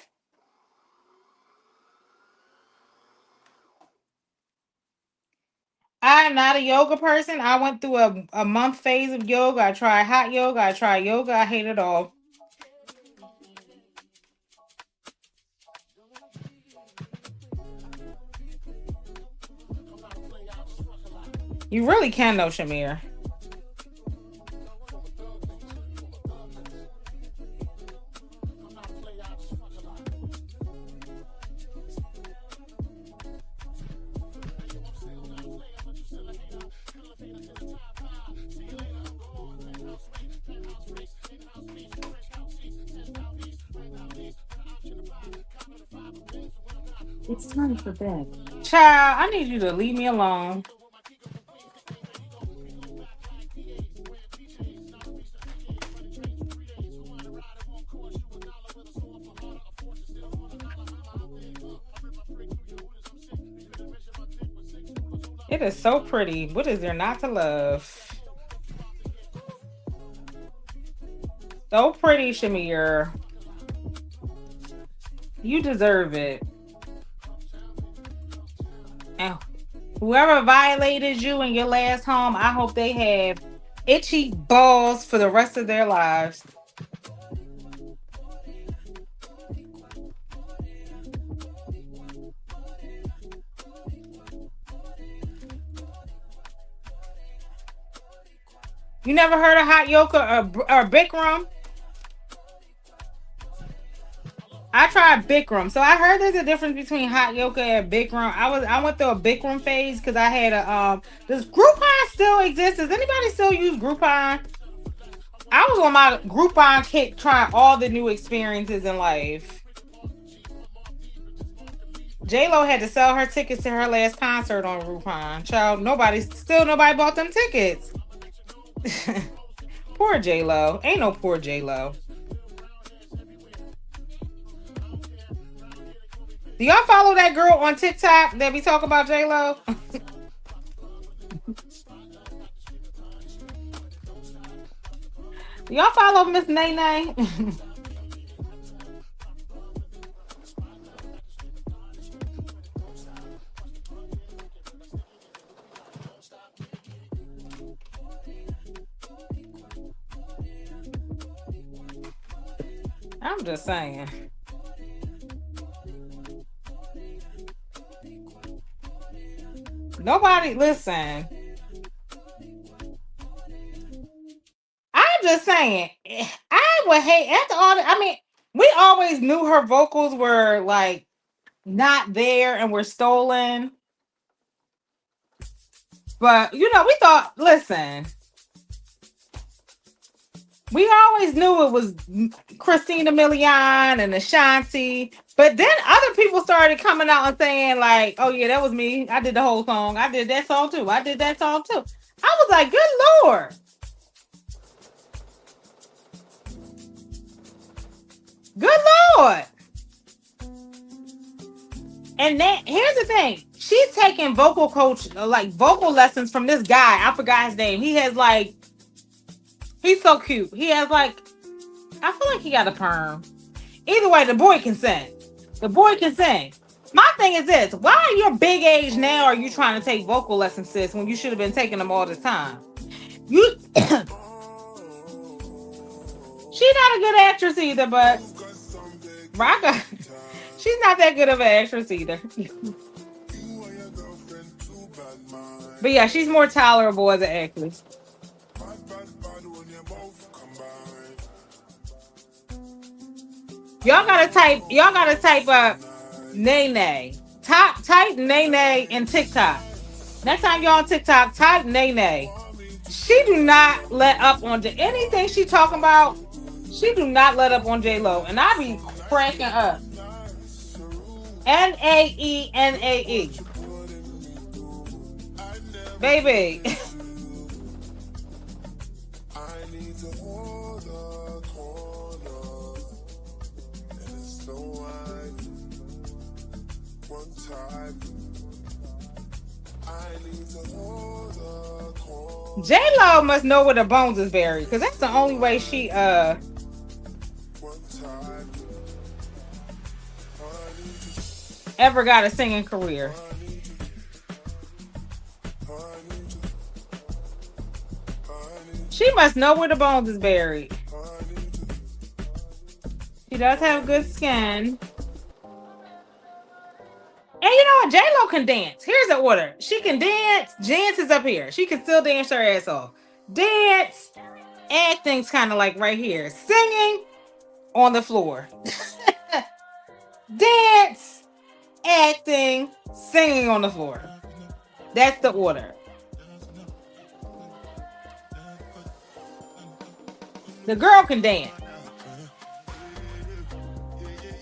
I'm not a yoga person. I went through a month phase of yoga. I tried hot yoga. I tried yoga. I hate it all. You really can though, Shamir. It's time for bed. Child, I need you to leave me alone. It is so pretty. What is there not to love? So pretty, Shamir. You deserve it. And whoever violated you in your last home, I hope they have itchy balls for the rest of their lives. You never heard of hot yoga or Bikram? I tried Bikram. So I heard there's a difference between hot yoga and Bikram. I went through a Bikram phase because I had a does Groupon still exist? Does anybody still use Groupon? I was on my Groupon kick trying all the new experiences in life. J-Lo had to sell her tickets to her last concert on Groupon. Child, nobody bought them tickets. Poor J-Lo. Ain't no poor J-Lo. Do y'all follow that girl on TikTok that be talking about J-Lo? Do y'all follow Miss Nay? I'm just saying. Nobody listen. I'm just saying. I would hate after all. I mean, we always knew her vocals were like not there and were stolen. But we thought. Listen, we always knew it was Christina Milian and Ashanti. But then other people started coming out and saying like, "Oh yeah, that was me. I did the whole song. I did that song too. I did that song too." I was like, "Good Lord, good Lord." And then here's the thing: she's taking vocal coach, like vocal lessons from this guy. I forgot his name. He has like, he's so cute. He has like, I feel like he got a perm. Either way, the boy can sing. The boy can sing. My thing is this: why at your big age now are you trying to take vocal lessons, sis, when you should have been taking them all this time? You, she's not a good actress either, but Rocka, she's not that good of an actress either. But yeah, she's more tolerable as an actress. Y'all gotta type up Nene. Type Nene in TikTok. Next time y'all on TikTok, type Nene. She do not let up on anything she talking about. She do not let up on J Lo, and I be cracking up. Naenae, baby. J Lo must know where the bones is buried, because that's the only way she ever got a singing career. She must know where the bones is buried. She does have good skin. And you know what? J-Lo can dance. Here's the order. She can dance. Dance is up here. She can still dance her ass off. Dance. Acting's kind of like right here. Singing on the floor. Dance. Acting. Singing on the floor. That's the order. The girl can dance.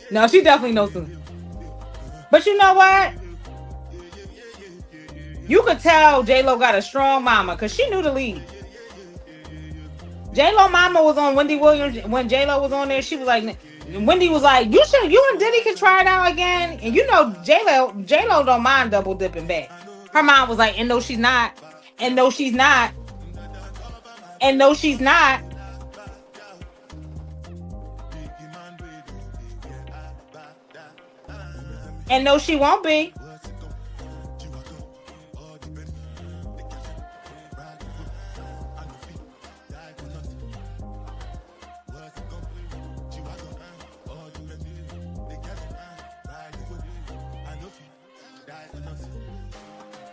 No, she definitely knows some. But you know what? You could tell J-Lo got a strong mama because she knew the lead. J-Lo mama was on Wendy Williams when J-Lo was on there. She was like, Wendy was like, you and Diddy can try it out again. And you know J-Lo don't mind double dipping back. Her mom was like, and no, she's not. And no, she's not. And no, she's not. And no, she won't be.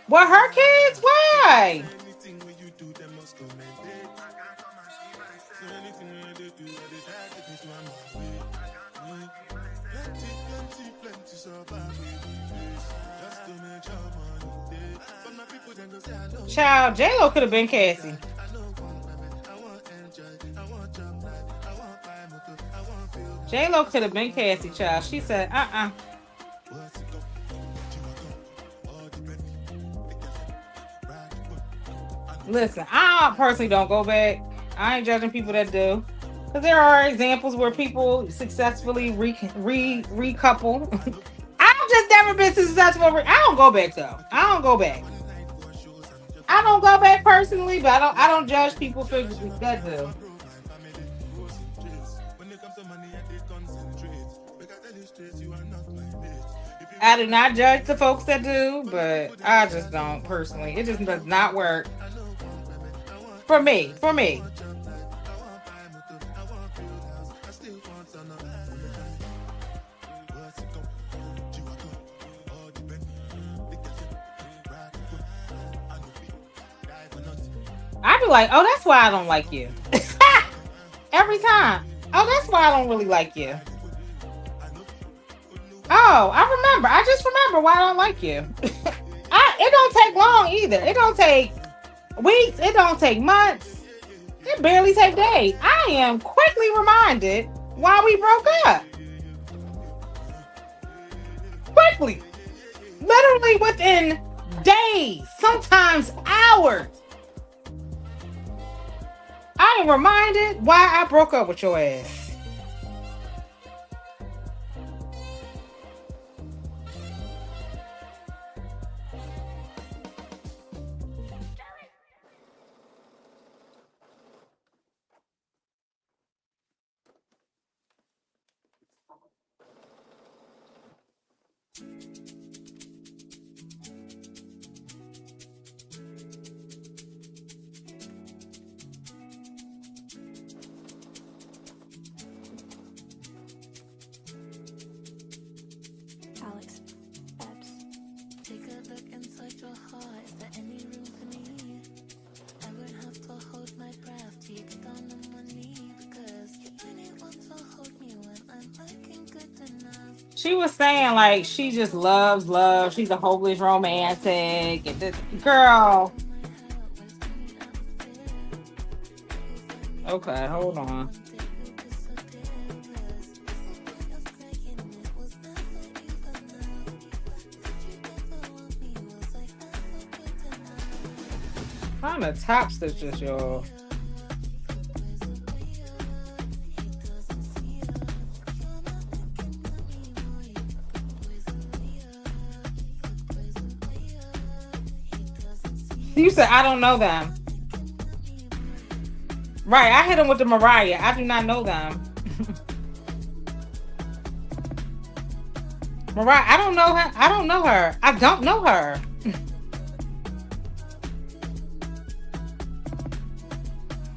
Well, her kids? Why? Child, J-Lo could have been Cassie. J-Lo could have been Cassie, child. She said, Listen, I personally don't go back. I ain't judging people that do. Because there are examples where people successfully recouple. I've just never been successful. I don't go back though. I don't go back. I don't go back personally, but I don't judge people for that do. I do not judge the folks that do, but I just don't personally. It just does not work for me. I'd be like, oh, that's why I don't like you. Every time. Oh, that's why I don't really like you. Oh, I remember. I just remember why I don't like you. It don't take long either. It don't take weeks. It don't take months. It barely take days. I am quickly reminded why we broke up. Quickly. Literally within days, sometimes hours. I am reminded why I broke up with your ass. Alex, Babs. Take a look inside your heart. Is there any room for me? I would have to hold my breath till you get down on my knee, because you really want to hold me when I'm looking good enough. She was saying like she just loves love. She's a hopeless romantic. Girl. Okay, hold on. Find the top stitches, y'all. You said I don't know them. Right, I hit them with the Mariah. I do not know them. Mariah, I don't know her. I don't know her. I don't know her.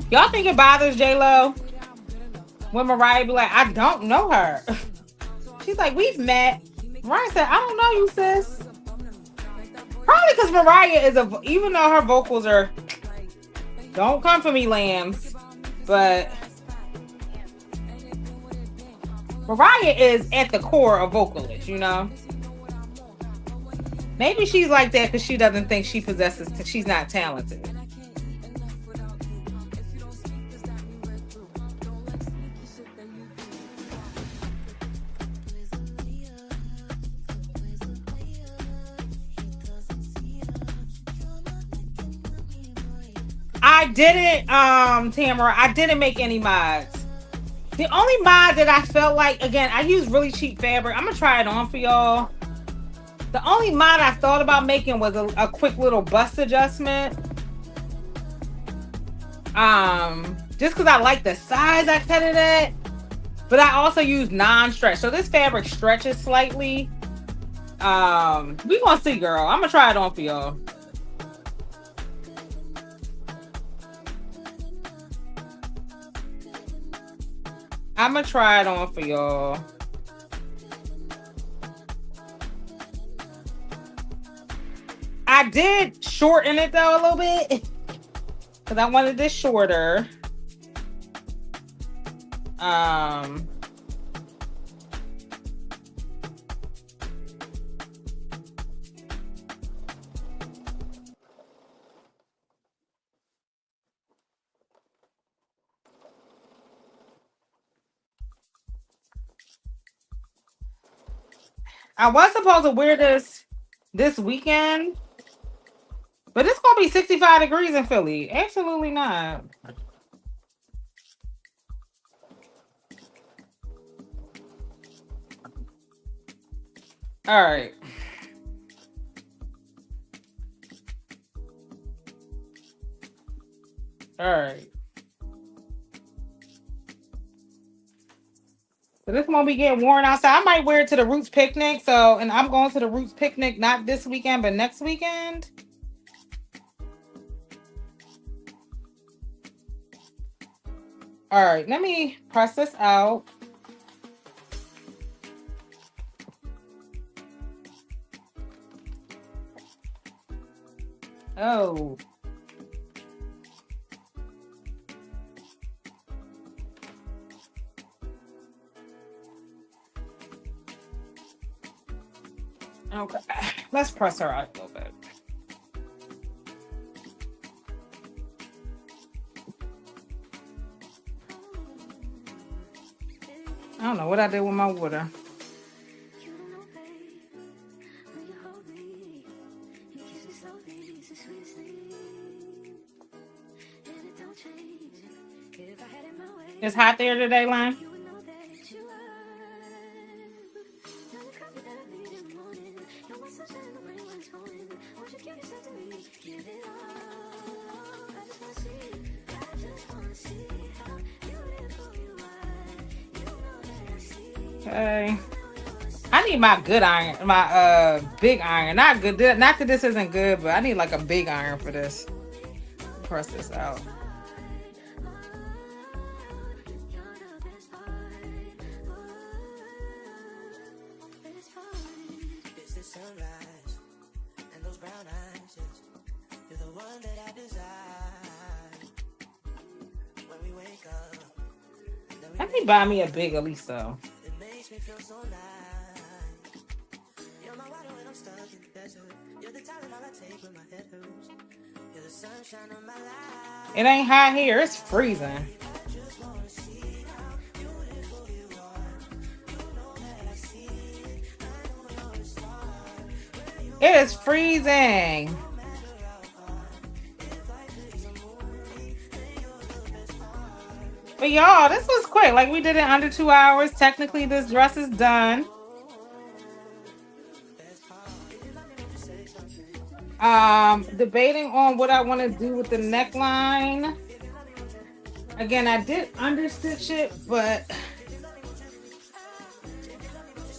Y'all think it bothers J-Lo when Mariah be like, I don't know her? She's like, we've met. Mariah said, I don't know you, sis. Probably because Mariah is even though her vocals are, don't come for me, lambs, but Mariah is at the core a vocalist, you know? Maybe she's like that because she doesn't think she possesses, she's not talented. I didn't, Tamara, I didn't make any mods. The only mod that I felt like, again, I use really cheap fabric. I'm going to try it on for y'all. The only mod I thought about making was a quick little bust adjustment. Just because I like the size I cut it at. But I also use non-stretch. So this fabric stretches slightly. We gonna see, girl. I'm going to try it on for y'all. I'm gonna try it on for y'all. I did shorten it though a little bit because I wanted this shorter. I was supposed to wear this weekend, but it's gonna be 65 degrees in Philly. Absolutely not. All right. All right. So this won't be getting worn outside. I might wear it to the Roots picnic. So, and I'm going to the Roots picnic not this weekend, but next weekend. All right, let me press this out. Oh. Okay. Let's press her out a little bit. I don't know what I did with my water. You don't know, babe, when you hold me, you kiss me slowly, it's the sweetest thing, and it don't change. If I had it my way, It's hot there today, Lime. you would know that you are. You're the coffee that I need in the morning. You're my sunshine in the rain when it's pouring. Won't you give yourself to me? Give it all. I just wanna see how beautiful you are. You know that I see. Okay. I need my good iron, my big iron. Not good. Not that this isn't good, but I need like a big iron for this. Press this out. It's the sunrise and those brown eyes. You're the one that I desire. When we wake up, I need buy me a big Elisa. it makes me feel so nice. You're my water when I'm stuck in the desert. You're the talent all I take when my head hurts. You're the sunshine of my life. It ain't hot here. It's freezing. I just wanna see how beautiful you are. You know that I see it. I know you're a star. It is freezing. But y'all, this was quick. Like we did it under 2 hours. Technically, this dress is done. Debating on what I want to do with the neckline. Again, I did understitch it, but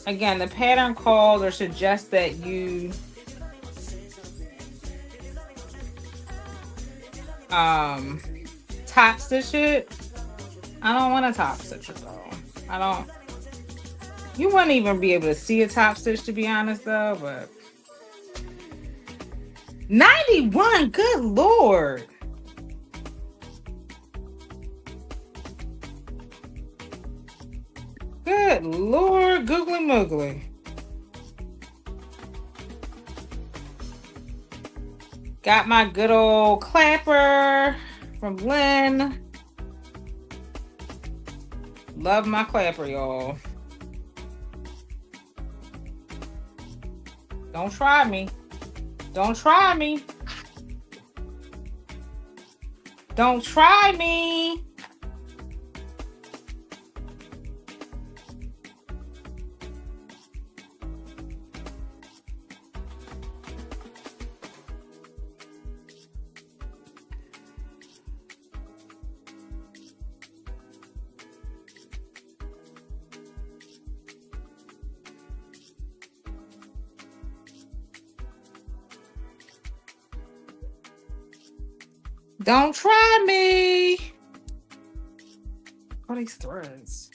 again, the pattern calls or suggests that you top stitch it. I don't want to top stitch it though. I don't. You wouldn't even be able to see a top stitch, to be honest, though. But 91, good lord. Good lord, googly moogly. Got my good old clapper from Lynn. Love my clapper, y'all. Don't try me. Don't try me. Don't try me. Don't try me. What are these threads?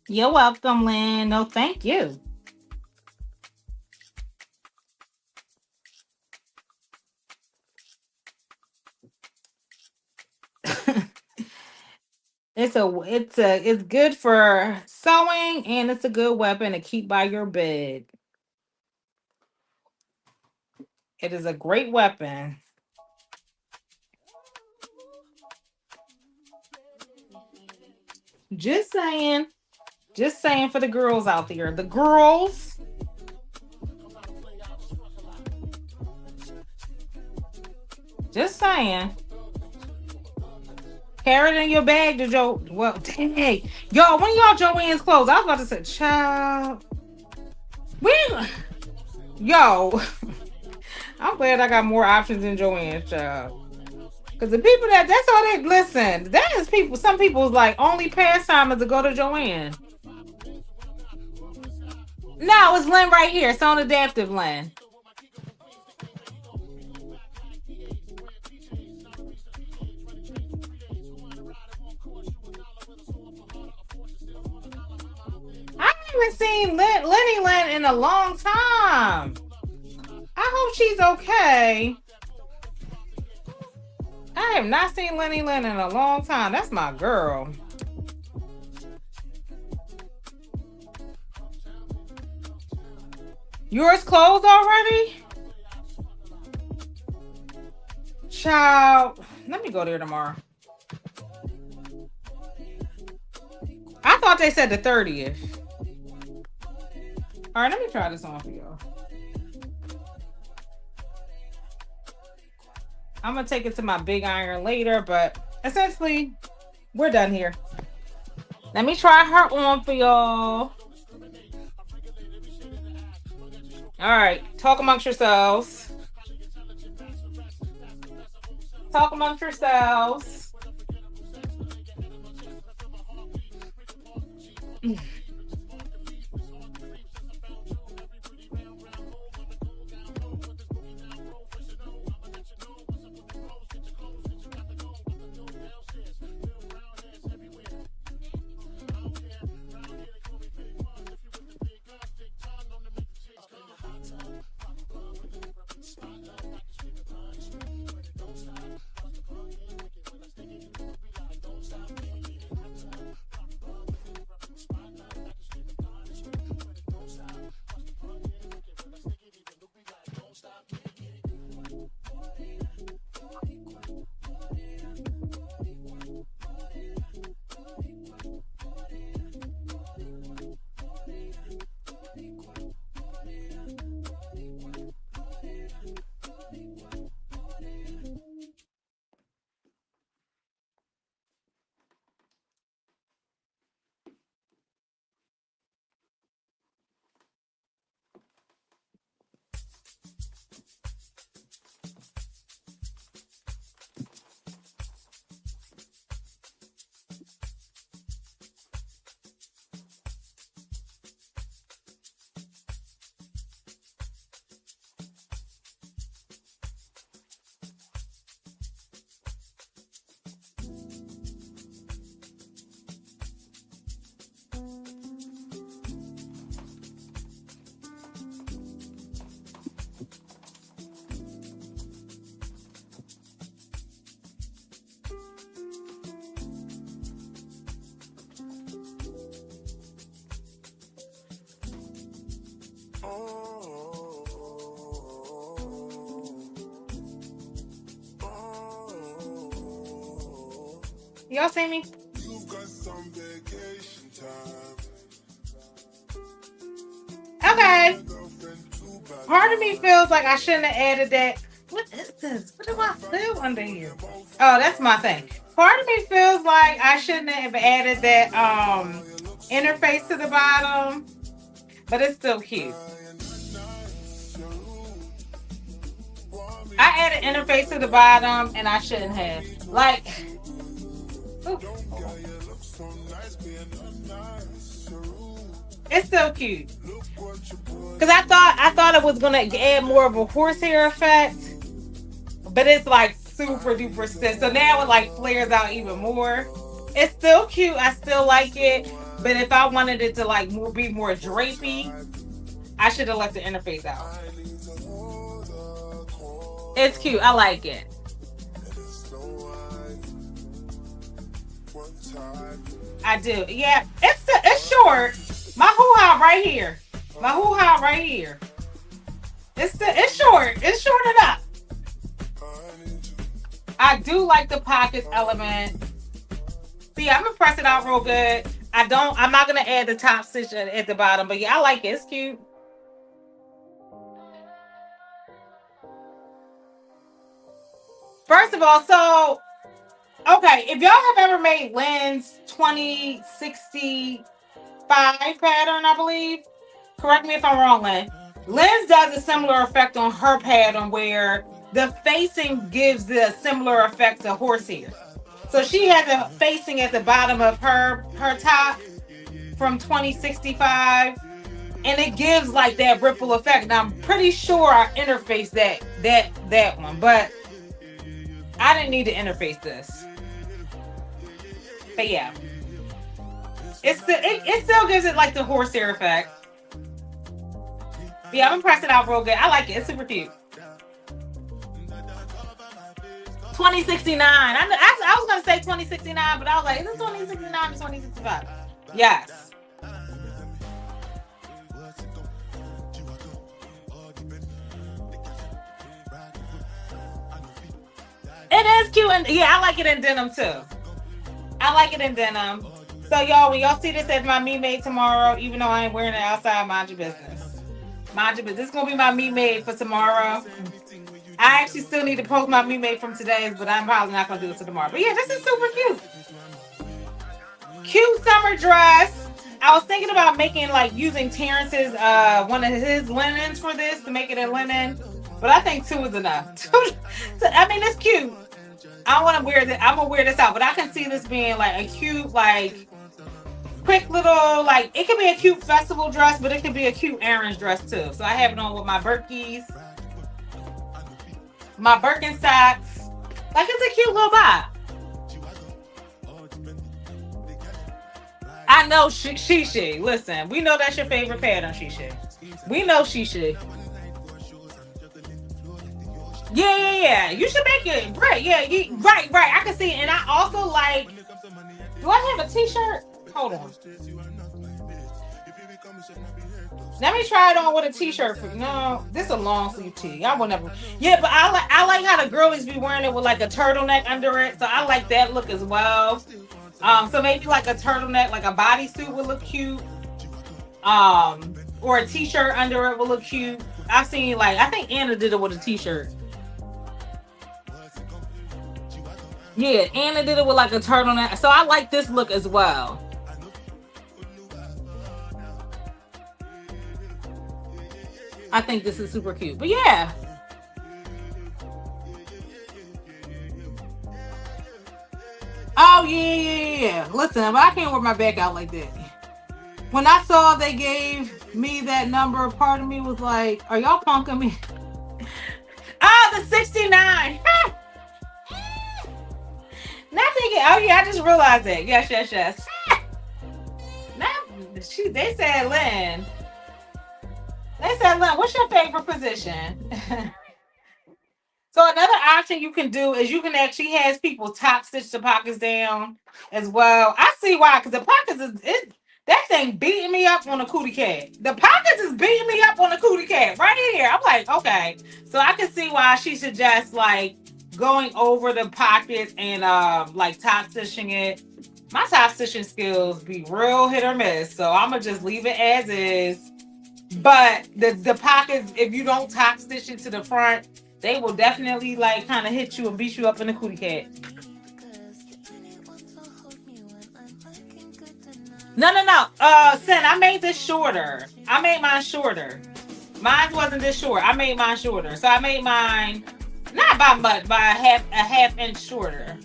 You're welcome, Lynn. No, thank you. It's good for sewing, and it's a good weapon to keep by your bed. It is a great weapon. Just saying. Just saying for the girls out there. The girls. Just saying. Carry it in your bag to Joe. Well, dang. Y'all, when y'all Joanne's clothes? I was about to say, child. Yo. I'm glad I got more options than Joanne's, child. Because the people that's all they listen. That is people. Some people's like only pastime is to go to Joanne. No, it's Lynn right here. It's on Adaptive Lynn. seen Lenny Lynn in a long time. I hope she's okay. I have not seen Lenny Lynn in a long time. That's my girl. Yours closed already? Child, let me go there tomorrow. I thought they said the 30th. All right, let me try this on for y'all. I'm going to take it to my big iron later, but essentially, we're done here. Let me try her on for y'all. All right, talk amongst yourselves. Talk amongst yourselves. Y'all see me? You've got some vacation time. Okay. Girlfriend too bad. Part of me feels like I shouldn't have added that. What is this? What do I feel under here? Oh, that's my thing. Part of me feels like I shouldn't have added that interface to the bottom, but it's still cute. I added interface to the bottom and I shouldn't have. Like, ooh. It's still cute. Cause I thought it was gonna add more of a horsehair effect, but it's like super duper stiff. So now it like flares out even more. It's still cute. I still like it. But if I wanted it to like be more drapey, I should have left the interface out. It's cute. I like it. I do. Yeah, it's short. My hoo-ha right here. My hoo-ha right here. It's short. It's short enough. I do like the pockets element. See, I'm gonna press it out real good. I'm not gonna add the top stitch at the bottom, but yeah, I like it. It's cute. First of all, so okay, if y'all have ever made Lynn's 2065 pattern, I believe. Correct me if I'm wrong, Lynn. Lynn's does a similar effect on her pattern where the facing gives the similar effect to horsehair. So she has a facing at the bottom of her top from 2065, and it gives like that ripple effect. Now I'm pretty sure I interfaced that one, but I didn't need to interface this. But yeah, it still gives it like the horsehair effect. Yeah, I'm gonna press it out real good. I like it. It's super cute. 2069. I was gonna say 2069, but I was like, is it 2069 or 2065? Yes. It is cute, and yeah, I like it in denim too. I like it in denim. So y'all, when y'all see this as my me made tomorrow, even though I ain't wearing it outside, mind your business. Mind your business. This is gonna be my me made for tomorrow. I actually still need to post my me made from today, but I'm probably not gonna do it till tomorrow. But yeah, this is super cute. Cute summer dress. I was thinking about making like using Terrence's one of his linens for this to make it a linen, but I think two is enough. So, I mean, it's cute. I want to wear this. I'm gonna wear this out, but I can see this being like a cute, like quick little, like it could be a cute festival dress, but it could be a cute errands dress too. So I have it on with my Birkies, my Birkenstocks. Like it's a cute little vibe. I know she. Listen, we know that's your favorite pattern, she. We know she. Yeah. You should make it. Right, yeah, right. I can see it. And I also like, do I have a t-shirt? Hold on. Let me try it on with a t-shirt. No, this is a long sleeve tee. I will never. Yeah, but I like how the girlies be wearing it with like a turtleneck under it. So I like that look as well. So maybe like a turtleneck, like a bodysuit would look cute. Or a t-shirt under it would look cute. I've seen like, I think Anna did it with a t-shirt. Yeah, Anna did it with like a turtleneck. So I like this look as well. I think this is super cute. But yeah. Oh, yeah. Listen, but I can't wear my back out like that. When I saw they gave me that number, part of me was like, are y'all punking me? Oh, the 69. Not thinking, oh yeah, I just realized it. Yes. They said, Lynn. What's your favorite position? So another option you can do is you can actually have people top stitch the pockets down as well. I see why, because the pockets that thing beating me up on a cootie cat. The pockets is beating me up on a cootie cat right here. I'm like, okay. So I can see why she suggests like going over the pockets and like top stitching it. My top stitching skills be real hit or miss. So I'm gonna just leave it as is. But the pockets, if you don't top stitch it to the front, they will definitely like kind of hit you and beat you up in the cootie cat. No. Sin, I made this shorter. I made mine shorter. Mine wasn't this short. I made mine shorter. So I made mine not by much, by a half inch shorter.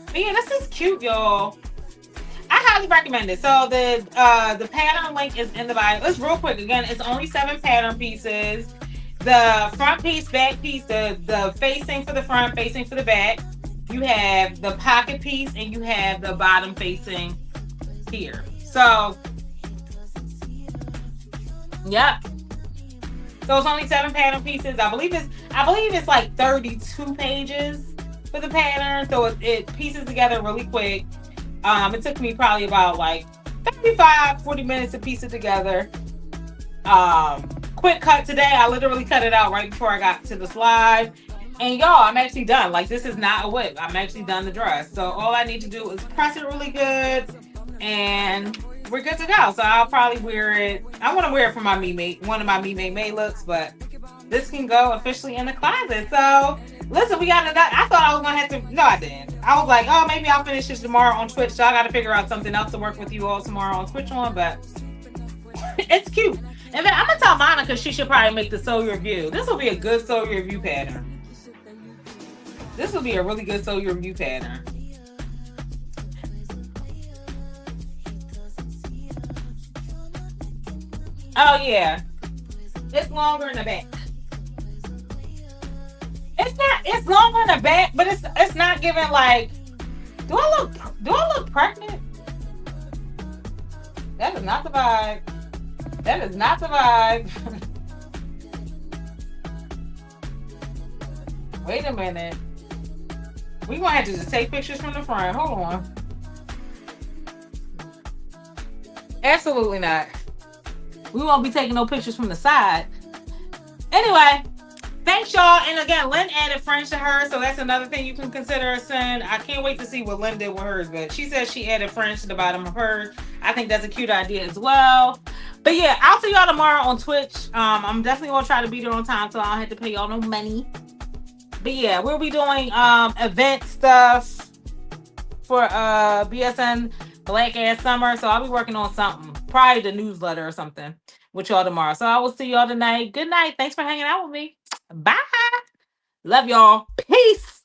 But yeah, this is cute, y'all. I highly recommend it. So the pattern link is in the bio. It's real quick. Again, it's only 7 pattern pieces. The front piece, back piece, the facing for the front, facing for the back. You have the pocket piece and you have the bottom facing here. So, yep. So it's only 7 pattern pieces. I believe it's like 32 pages for the pattern. So it pieces together really quick. It took me probably about like 40 minutes to piece it together. Quick cut today. I literally cut it out right before I got to the slide. And y'all, I'm actually done. Like, this is not a whip. I'm actually done the dress. So all I need to do is press it really good and we're good to go. So I'll probably wear it. I want to wear it for my one of my Me Made May looks, but this can go officially in the closet. So listen, we got it. I thought I was gonna have to. No, I didn't. I was like, oh, maybe I'll finish this tomorrow on Twitch. So I got to figure out something else to work with you all tomorrow on Twitch on. But it's cute. And then I'm gonna tell Monica she should probably make the sew review. This will be a good sew review pattern. This will be a really good sew review pattern. Oh yeah, it's longer in the back. It's longer in the back, but it's not giving like. Do I look pregnant? That is not the vibe. That is not the vibe. Wait a minute. We gonna have to just take pictures from the front. Hold on. Absolutely not. We won't be taking no pictures from the side. Anyway, thanks y'all. And again, Lynn added French to her, so that's another thing you can consider a send. I can't wait to see what Lynn did with hers, but she says she added French to the bottom of hers. I think that's a cute idea as well. But yeah, I'll see y'all tomorrow on Twitch. I'm definitely gonna try to be there on time so I don't have to pay y'all no money. But yeah, we'll be doing event stuff for BSN Black Ass Summer. So I'll be working on something. Probably the newsletter or something with y'all tomorrow. So I will see y'all tonight. Good night. Thanks for hanging out with me. Bye. Love y'all. Peace.